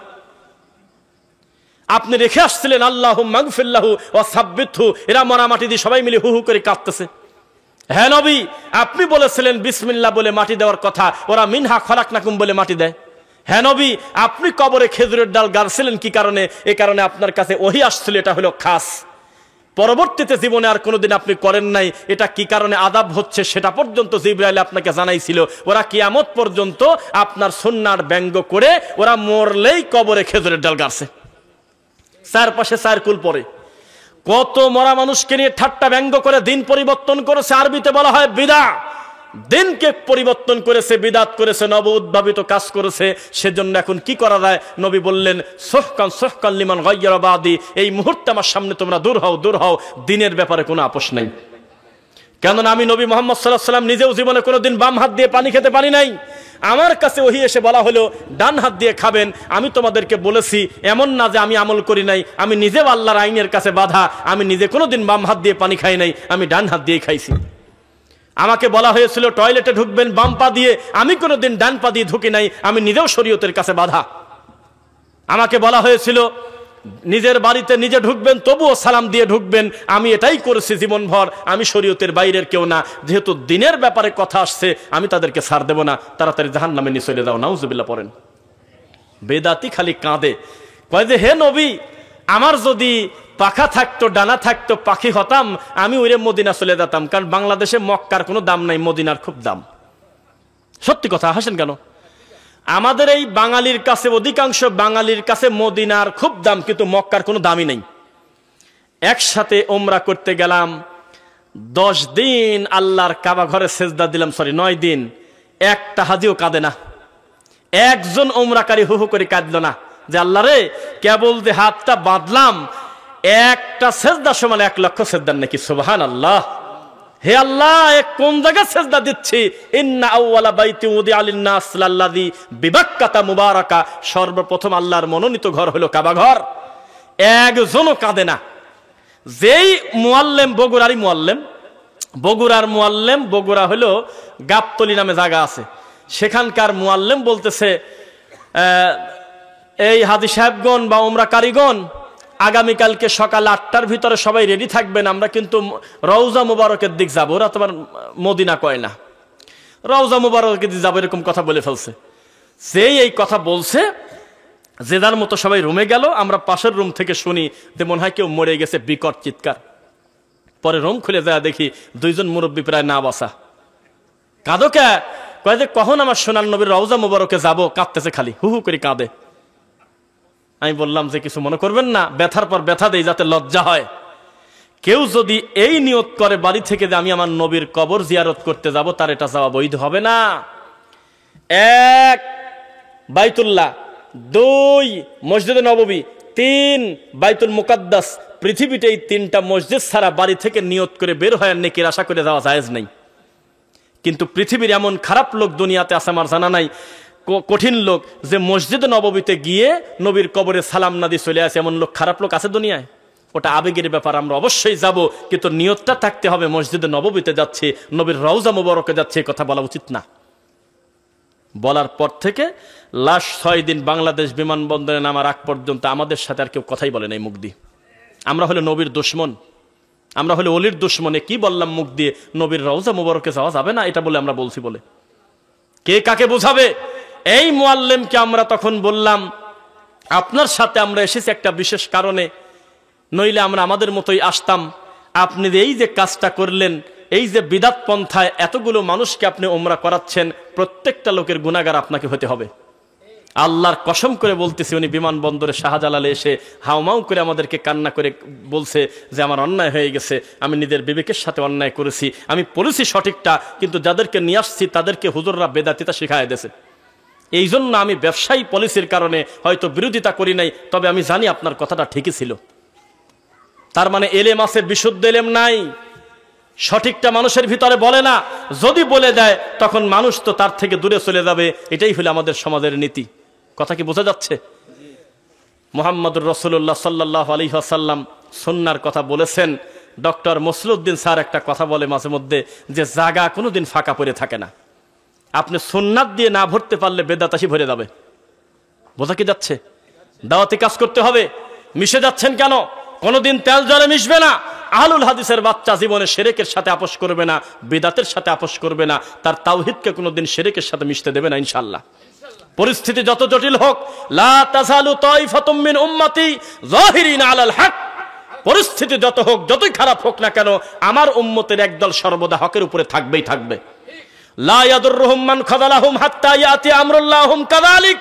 আপনি রেখে আসছিলেন আল্লাহুম্মা গফির লাহু ওয়া সাব্বিতহু। এরা মরা মাটি দিয়ে সবাই মিলে হু হু করে কাঁদতেছে। হ্যাঁ নবী, আপনি বলেছিলেন বিসমিল্লাহ বলে মাটি দেওয়ার কথা, ওরা মিনহা খলাকনাকুম বলে মাটি দেয়। হ্যাঁ নবী, আপনি কবরে খেজুরের ডাল গাড়ছিলেন কি কারণে? এ কারণে আপনার কাছে ওহী আসছিল, এটা হলো খাস। পরবর্তীতে জীবনে আর কোনোদিন আপনি করেন নাই, এটা কি কারণে আযাব হচ্ছে সেটা পর্যন্ত জিবরাইল আপনাকে জানাইছিল। ওরা কিয়ামত পর্যন্ত আপনার সুন্নাহর ব্যঙ্গ করে ওরা মরলেই কবরে খেজুরের ডাল গাড়ছে। চারপাশে চারকুল পরে কত মরা মানুষকে নিয়ে ঠাট্টা ব্যঙ্গ করে দিন পরিবর্তন করেছে। আরবিতে বলা হয় বিদা, দিনকে পরিবর্তন করেছে, বিদাত করেছে, নব উদ্ভাবিত কাজ করেছে। সেজন্য এখন কি করা যায়? নবী বললেন সুহকান সুহকান লিমান গায়্যারা বাদি, এই মুহূর্তে আমার সামনে তোমরা দূর হও, দূর হও, দিনের ব্যাপারে কোনো আপোষ নাই। কেননা আমি নবী মুহাম্মদ সাল্লাল্লাহু আলাইহি ওয়াসাল্লাম নিজেও জীবনে কোনোদিন বাম হাত দিয়ে পানি খেতে পারি নাই। আমার কাছে ওহী এসে বলা হলো ডান হাত দিয়ে খাবেন। আমি তোমাদেরকে বলেছি, এমন না যে আমি আমল করি নাই, আমি নিজেও আল্লাহর আইনের কাছে বাধা। আমি নিজে কোনোদিন বাম হাত দিয়ে পানি খাই নাই, আমি ডান হাত দিয়ে খাইছি। আমাকে বলা হয়েছিল টয়লেটে ঢুকবেন বাম পা দিয়ে, আমি কোনোদিন ডান পা দিয়ে ঢুকি নাই, আমি নিজেও শরীয়তের কাছে বাধা। আমাকে বলা হয়েছিল নিজের বাড়িতে নিজে ঢুকবেন, তবুও সালাম দিয়ে ঢুকবেন, আমি এটাই করেছি জীবনভর। আমি শরীয়তের বাইরের কেউ না। যেহেতু দিনের ব্যাপারে কথা আসছে, আমি তাদেরকে ছাড় দেব না। তাড়াতাড়ি জাহান্নামে নিয়ে চলে যাও। নাউজুবিল্লাহ পড়েন। বেদাতি খালি কাঁদে, কয় যে হে নবী, আমার যদি পাখা থাকতো, ডানা থাকতো, পাখি হতাম, আমি ওইরে মদিনা চলে যেতাম। কারণ বাংলাদেশে মক্কার কোনো দাম নাই, মদিনার খুব দাম। সত্যি কথা, হাসেন কেন? আমাদের এই বাঙালির কাছে, অধিকাংশ বাঙালির কাছে মদিনার খুব দাম, কিন্তু মক্কার কোনো দামই নেই। একসাথে ওমরা করতে গেলাম, 10 দিন আল্লাহর কাবা ঘরে সেজদা দিলাম, 9 দিন, একটা হাজিও কাঁদে না। একজন ওমরাকারী হু হু করে কাঁদল না যে আল্লাহ রে, কেবল যে হাতটা বাঁধলাম, একটা সেজদা সমান 1 লক্ষ সেজদার নাকি। সুবহানাল্লাহ। হে আল্লাহ, কোন জায়গায় সেজদা দিচ্ছি? ইন্না আউওয়ালা বাইতি উদিআ লিন-নাস লাল্লাযী বিবাক্কাতা মুবারাকা, সর্বপ্রথম আল্লাহর মনোনীত ঘর হলো কাবা ঘর। একজনও কাঁদে না। যেই মুআল্লিম, বগুড়ারই মুআল্লিম, বগুড়ার মুআল্লিম, বগুড়া হলো গাবতলী নামে জায়গা আছে, সেখানকার মুআল্লিম বলতেছে এই হাজী সাহেবগণ বা ওমরা কারিগণ, আগামীকালকে সকাল 8টার ভিতরে সবাই রেডি থাকবেন, আমরা কিন্তু রওজা মুবারকের দিক যাবো। ওরা তোমার মদিনা কয় না, রওজা মুবারকের দিক যাবো, এরকম কথা বলে ফেলছে। যেই এই কথা বলছে, যে যার মতো সবাই রুমে গেল। আমরা পাশের রুম থেকে শুনি যে মনে হয় কেউ মরে গেছে, বিকট চিৎকার। পরে রুম খুলে যায়, দেখি 2 জন মুরব্বী প্রায় না বাসা। কাঁদো কে? কয় যে কখন আমার সোনার নবীর রওজা মুবারকে যাবো, কাঁদতেছে খালি, হু হু করে কাঁদে। আমি বললাম যে কিছু মনে করবেন না, ব্যথার পর ব্যথা দেই যাতে লজ্জা হয়। কেউ যদি এই নিয়ত করে বাড়ি থেকে যে আমি আমার নবীর কবর জিয়ারত করতে যাব, তার এটা যাওয়া বৈধ হবে না। 1 বাইতুল্লাহ, 2 মসজিদে নববী, 3 বাইতুল মুকাদ্দাস। পৃথিবীতে এই 3টা মসজিদ ছাড়া বাড়ি থেকে নিয়ত করে বের হয় নেকির আশা করে যাওয়া জায়েজ নেই। কিন্তু পৃথিবীর এমন খারাপ লোক দুনিয়াতে আছে আমার জানা নাই, কঠিন লোক, যে মসজিদে নববীতে গিয়ে নবীর কবরে সালাম না দিয়ে চলে আসে। এমন লোক, খারাপ লোক আছে দুনিয়ায়। ওটা আবেগের ব্যাপার, আমরা অবশ্যই যাব, কিন্তু নিয়তটা থাকতে হবে মসজিদে নববীতে যাচ্ছে, নবীর রওজা মুবারকে যাচ্ছে, কথা বলা উচিত না। বলার পর থেকে লাস্ট 6 দিন বাংলাদেশ বিমানবন্দরে নামার আগ পর্যন্ত আমাদের সাথে আর কেউ কথাই বলে নাই মুখ দিয়ে। আমরা হলো নবীর দুশমন, আমরা হলো অলির দুশমনে কি বললাম মুখ দিয়ে? নবীর রওজা মুবারকে যাওয়া যাবে না, এটা বলে আমরা বলছি বলে। কে কাকে বোঝাবে? এই মুআল্লিমকে আমরা তখন বললাম, আপনার সাথে আমরা এসেছি একটা বিশেষ কারণে, নইলে আমরা আমাদের মতোই আসতাম। আপনি এই যে কাজটা করলেন, এই যে বিদাত পন্থায় এতগুলো মানুষকে আপনি ওমরা করাচ্ছেন, প্রত্যেকটা লোকের গুনাহগার আপনাকে হতে হবে। আল্লাহর কসম করে বলতেছি, উনি বিমানবন্দরে শাহজালালে এসে হাউমাউ করে আমাদেরকে কান্না করে বলছে যে আমার অন্যায় হয়ে গেছে, আমি নিজের বিবেকের সাথে অন্যায় করেছি, আমি পলিসি সঠিকটা, কিন্তু যাদেরকে নিয়ে আসছি তাদেরকে হুজুররা বেদাতিতা শিখায় দিয়েছে। এই জন্য আমি ব্যবসায়ী পলিসির কারণে হয়তো বিরোধিতা করি নাই, তবে আমি জানি আপনার কথাটা ঠিকই ছিল। তার মানে এলেম আছে, বিশুদ্ধ এলেম নাই, সঠিকটা মানুষের ভিতরে বলে না। যদি বলে দেয় তখন মানুষ তো তার থেকে দূরে চলে যাবে। এটাই হলো আমাদের সমাজের নীতি। কথা কি বোঝা যাচ্ছে? মুহাম্মদুর রাসূলুল্লাহ সাল্লাল্লাহু আলাইহি ওয়াসাল্লাম সুন্নাহর কথা বলেছেন। ডক্টর মসলুদ্দিন স্যার একটা কথা বলে মাঝে মধ্যে, যে জায়গা কোনোদিন ফাঁকা পড়ে থাকে না। আপনি সুন্নাত দিয়ে না ভরতে পারলে বেদাতাশি ভরে যাবে। বোঝা কি যাচ্ছে? দাওয়াতি কাজ করতে হবে। মিশে যাচ্ছেন কেন? কোনোদিন তেল জলে মিশবে না। আহলুল হাদিসের বাচ্চা জীবনে শিরকের সাথে আপোষ করবে না, বিদআতের সাথে আপোষ করবে না, তার তাওহীদকে কোনোদিন শিরকের সাথে মিশতে দেবে না ইনশাআল্লাহ। পরিস্থিতি যত জটিল হোক, লা তাযালু তাইফাতুম মিন উম্মতি যাহিরিনা আলাল হক, পরিস্থিতি যত হোক, যতই খারাপ হোক না কেন, আমার উম্মতের একদল সর্বদা হকের উপরে থাকবেই থাকবে। লা ইয়াদুররুহুম মান খাযালাহুম হাত্তা ইয়াতি আমরুল্লাহুম কাযালিক,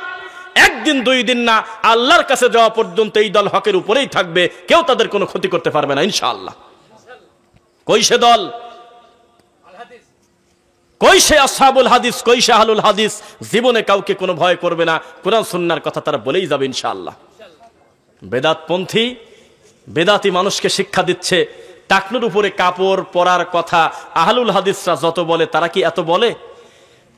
একদিন দুই দিন না, আল্লাহর কাছে যাওয়া পর্যন্ত এই দল হকের উপরেই থাকবে, কেউ তাদের কোনো ক্ষতি করতে পারবে না ইনশাআল্লাহ। কই সে দল, কই সে আসহাবুল হাদিস, কই সে আহলুল হাদিস, জীবনে কাউকে কোনো ভয় করবে না, কোরআন সুন্নাহর কথা তারা বলেই যাবে ইনশাআল্লাহ। বেদাতপন্থী, বেদাতি মানুষকে শিক্ষা দিচ্ছে টাকনুর উপরে কাপড় পরার কথা। আহলুল হাদিসরা যত বলে, তারা কি এত বলে?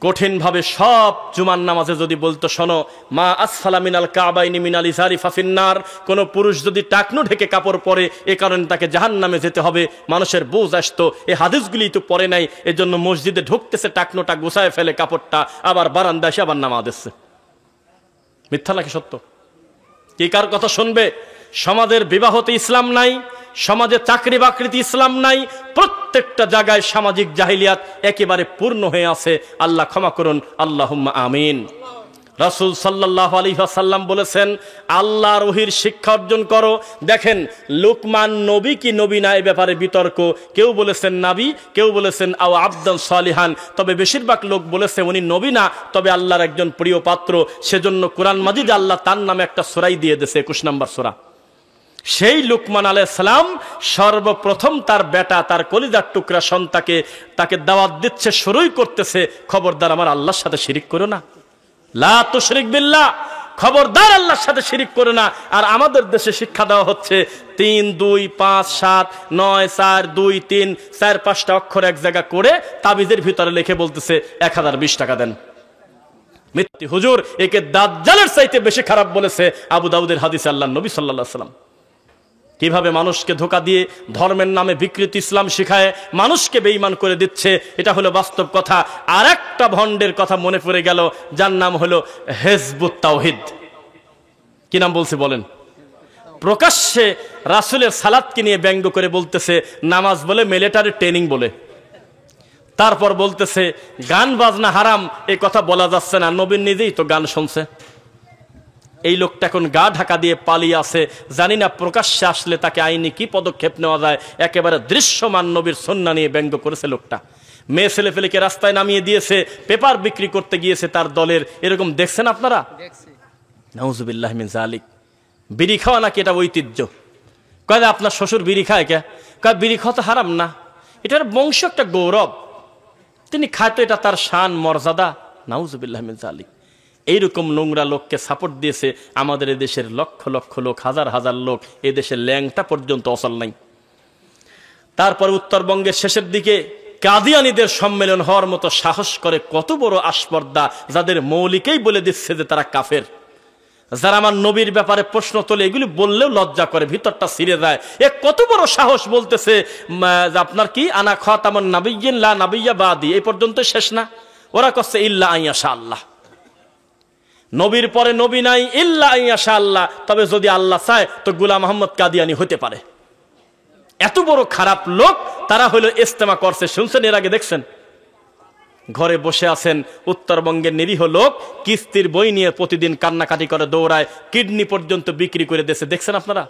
কঠিন ভাবে সব জুমার নামাজে যদি বলতো, শোনো, মা আসফালা মিনাল কাবাইনি মিনাল ইজারি ফাফিন্নার, কোন পুরুষ যদি টাকনু ঢেকে কাপড় পরে এ কারণে তাকে জাহান্নামে যেতে হবে, মানুষের বুঝ আসতো। এই হাদিসগুলি তো পরে নাই, এজন্য মসজিদে ঢুকতেছে, টাকনুটা গুছায় ফেলে কাপড়টা, আবার বারান্দায় এসে আবার নামাজ দিচ্ছে। মিথ্যা নাকি সত্য? কি কার কথা শুনবে? সমাজের বিবাহতে ইসলাম নাই, সমাজে চাকরি বাকরিতে ইসলাম নাই, প্রত্যেকটা জায়গায় সামাজিক জাহিলিয়াত একেবারে পূর্ণ হয়ে আছে। আল্লাহ ক্ষমা করুন, আল্লাহুম্মা আমিন। রাসূল সাল্লাল্লাহু আলাইহি ওয়াসাল্লাম বলেছেন, আল্লাহর ওহীর শিক্ষা অর্জন করো। দেখেন, লুকমান নবী কি নবী না এ ব্যাপারে বিতর্ক। কেউ বলেছেন নবী, কেউ বলেছেন আও আবদান সালিহান, তবে বেশিরভাগ লোক বলেছে উনি নবী না, তবে আল্লাহর একজন প্রিয় পাত্র। সেজন্য কোরআন মাজিদ আল্লাহ তার নামে একটা সূরাই দিয়ে দিয়েছে, 21 নম্বর সূরা। সেই লুকমান আলাইহিস সালাম সর্বপ্রথম তার বেটা, তার কলিজার টুকরা সন্তানকে তাকে দাওয়াত দিচ্ছে, শুরুই করতেছে, খবরদার আমার আল্লাহর সাথে শিরিক করো না, লা তুশরিক বিল্লাহ, খবরদার আল্লাহর সাথে শিরিক করো না। আর আমাদের দেশে শিক্ষা দেওয়া হচ্ছে 3 2 5 7 9 4 2 3 4 5টা অক্ষর এক জায়গা করে তাবিজের ভিতরে লিখে বলতেছে 1020 টাকা দেন। মিথ্যা হুজুর, একে দাজ্জালের চাইতে বেশি খারাপ বলেছে আবু দাউদের হাদিসে আল্লাহর নবী সাল্লাল্লাহু আলাইহি ওয়াসাল্লাম। কিভাবে মানুষকে ধোঁকা দিয়ে ধর্মের নামে বিকৃত ইসলাম শিখায় মানুষকে বেঈমান করে দিচ্ছে, এটা হলো বাস্তব কথা। আর একটা ভণ্ডের কথা মনে পড়ে গেল, যার নাম হলো হিজবুত তাওহীদ। কি নাম বলছি বলেন? প্রকাশ্যে রাসূলের সালাতকে নিয়ে ব্যঙ্গ করে বলতেছে নামাজ বলে মিলিটারি ট্রেনিং বলে, তারপর বলতেছে গান বাজনা হারাম, এই কথা বলা যাচ্ছে না, নবী নিজেই তো গান শুনছে। এই লোকটা এখন গা ঢাকা দিয়ে পালিয়ে আছে, জানি না প্রকাশ্যে আসলে তাকে আইনি কি পদক্ষেপ নেওয়া যায়। একেবারে দৃশ্যমান নবীর সুন্নাহ নিয়ে ব্যঙ্গ করেছে লোকটা। মেয়ে ছেলে ফেলেকে রাস্তায় নামিয়ে দিয়েছে, পেপার বিক্রি করতে গিয়েছে তার দলের, এরকম দেখছেন আপনারা? নাউজুবিল্লাহ মিন যালিক। বিড়ি খাওয়া নাকি এটা ঐতিহ্য? কয় আপনার শ্বশুর বিড়ি খায় কে? কয় বিড়ি খাওয়া তো হারাম না, এটার বংশ একটা গৌরব, তিনি খায় তো এটা তার শান মর্যাদা। নাউজুবিল্লাহ মিন যালিক। এইরকম নোংরা লোককে সাপোর্ট দিয়েছে আমাদের এদেশের লক্ষ লক্ষ লোক, হাজার হাজার লোক, এদেশের ল্যাংটা পর্যন্ত অচল নাই। তারপর উত্তরবঙ্গের শেষের দিকে কাদিয়ানীদের সম্মেলন হওয়ার মতো সাহস করে কত বড় আস্পর্ধা, যাদের মৌলিকেই বলে দিচ্ছে যে তারা কাফের, যারা আমার নবীর ব্যাপারে প্রশ্ন তোলে, এগুলি বললেও লজ্জা করে, ভিতরটা ছিঁড়ে যায়। এ কত বড় সাহস, বলতেছে আপনার কি আনা খাতামুন নাবিয়্যিন লা নাবিয়্যা বাদি, এই পর্যন্ত শেষ না? ওরা করছে ইল্লা আইয়াশা আল্লাহ, নবীর পরে নবী নাই, ইল্লা আইয়াশা আল্লাহ, তবে যদি আল্লাহ চায় তো গোলাম মোহাম্মদ কাদিয়ানী হতে পারে। এত বড় খারাপ লোক, তারা হলো ইজতেমা করছে, শুনছেন এর আগে? দেখছেন? ঘরে বসে আছেন উত্তরবঙ্গের নিরীহ লোক, কিস্তির বই নিয়ে প্রতিদিন কান্নাকাটি করে দৌড়ায়, কিডনি পর্যন্ত বিক্রি করে দিয়েছে। দেখছেন আপনারা?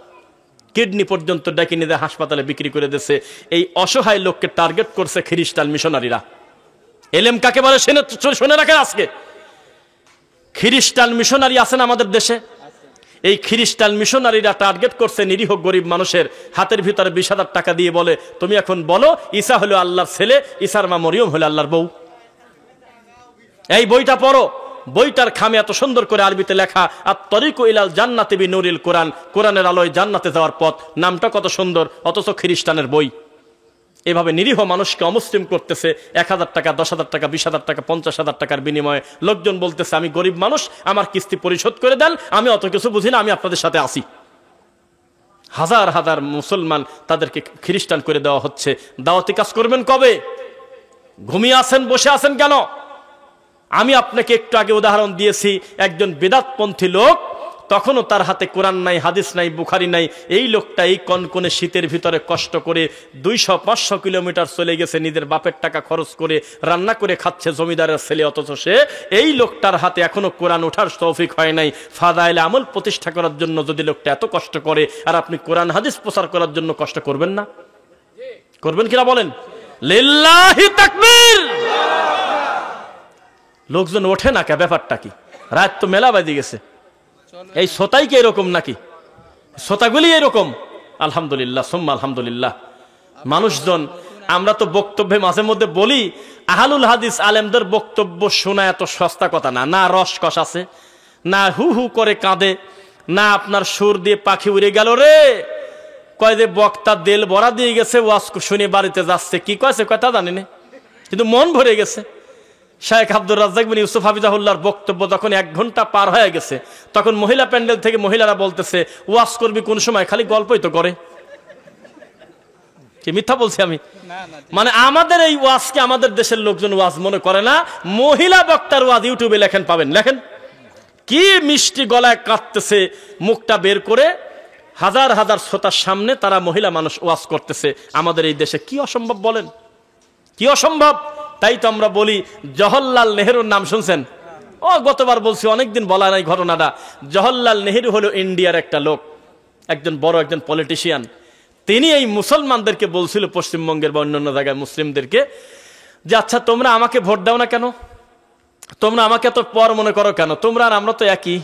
কিডনি পর্যন্ত ডেকে নিয়ে হাসপাতালে বিক্রি করে দিয়েছে। এই অসহায় লোককে টার্গেট করছে খ্রিস্টান মিশনারিরা। এলেম কাকে বলে শুনে রাখেন আজকে। খ্রিস্টান মিশনারি আছেন আমাদের দেশে, এই খ্রিস্টান মিশনারিরা টার্গেট করছে নিরীহ গরিব মানুষের, হাতের ভিতরে 20,000 টাকা দিয়ে বলে তুমি এখন বলো ঈসা হলো আল্লাহর ছেলে, ঈসার মা মরিয়ম হলো আল্লাহর বউ। এই বইটা পড়ো, বইটার খামে এত সুন্দর করে আরবিতে লেখা, আত-তরিকু ইলাল জান্নাতি বিনুরিল কোরআন, কোরআনের আলোয় জান্নাতে যাওয়ার পথ। নামটা কত সুন্দর, অথচ খ্রিস্টানের বই। এভাবে নিরীহ মানুষকে অমুসলিম করতেছে। 1,000 টাকা, 10,000 টাকা, 20,000 টাকা, 50,000 টাকার বিনিময়ে লোকজন বলতেছে আমি গরিব মানুষ, আমার কিস্তি পরিশোধ করে দেন, আমি অত কিছু বুঝি না, আমি আপনাদের সাথে আসি। হাজার হাজার মুসলমান তাদেরকে খ্রিস্টান করে দেওয়া হচ্ছে। দাওয়াতি কাজ করবেন কবে? ঘুমিয়ে আছেন, বসে আছেন কেন? আমি আপনাকে একটু আগে উদাহরণ দিয়েছি, একজন বিদআতপন্থী লোক তখনও তার হাতে কোরআন নাই, হাদিস নাই, বুখারি নাই। এই লোকটা এই কনকনে শীতের ভিতরে কষ্ট করে 200-500 কিলোমিটার চলে গেছে, নিজের বাপের টাকা খরচ করে রান্না করে খাচ্ছে জমিদারের ছেলে, অথচ সে এই লোকটার হাতে এখনো কোরআন ওঠার তৌফিক হয় নাই। ফাদাইলে আমল প্রতিষ্ঠা করার জন্য যদি লোকটা এত কষ্ট করে, আর আপনি কোরআন হাদিস প্রচার করার জন্য কষ্ট করবেন না? করবেন কিনা বলেন? লিল্লাহি তাকবীর। লোকজন ওঠে না কে? ব্যাপারটা কি? রাত তো মেলা বাজে গেছে। এই শ্রোতাই কি এরকম নাকি? শ্রোতাগুলি এরকম? আলহামদুলিল্লাহ সুম্মা আলহামদুলিল্লাহ। মানুষজন, আমরা তো বক্তব্যে মাঝে মধ্যে বলি, আহলুল হাদিস আলেমদের বক্তব্য শোনা এত সস্তা কথা না। না রসকস আছে, না হু হু করে কাঁদে, না আপনার সুর দিয়ে পাখি উড়ে গেল রে, কয় যে বক্তা দেল বড়া দিয়ে গেছে, ওয়াজ শুনে বাড়িতে যাচ্ছে, কি কয়েছে কথা জানি না, কিন্তু মন ভরে গেছে। শেখ আব্দুর রাজ্জাক বিন ইউসুফ হাফিজাহুল্লাহর বক্তব্য যখন 1 ঘন্টা পার হয়ে গেছে, তখন মহিলা প্যান্ডেল থেকে মহিলারা বলতেছে, ওয়াজ করবি কোন সময়, খালি গল্পই তো করে। কি মিথ্যা বলছি আমি? মানে আমাদের এই ওয়াজকে আমাদের দেশের লোকজন ওয়াজ মনে করে না। মহিলা বক্তার ওয়াজ ইউটিউবে লেখেন, পাবেন, লেখেন। কি মিষ্টি গলায় কাঁদতেছে, মুখটা বের করে হাজার হাজার শ্রোতার সামনে তারা মহিলা মানুষ ওয়াজ করতেছে। আমাদের এই দেশে কি অসম্ভব বলেন? কি অসম্ভব? তাই তো আমরা বলি, জওহরলাল নেহরুর নাম শুনছেন? ও গতবার বলছি, অনেকদিন বলা নাই ঘটনাটা। জওহরলাল নেহরু হলো ইন্ডিয়ার একটা লোক, একজন বড় একজন পলিটিশিয়ান। তিনি এই মুসলমানদেরকে বলছিল, পশ্চিমবঙ্গের বা অন্যান্য জায়গায় মুসলিমদেরকে, যে আচ্ছা তোমরা আমাকে ভোট দাও না কেন? তোমরা আমাকে এত পর মনে করো কেন? তোমরা আর আমরা তো একই।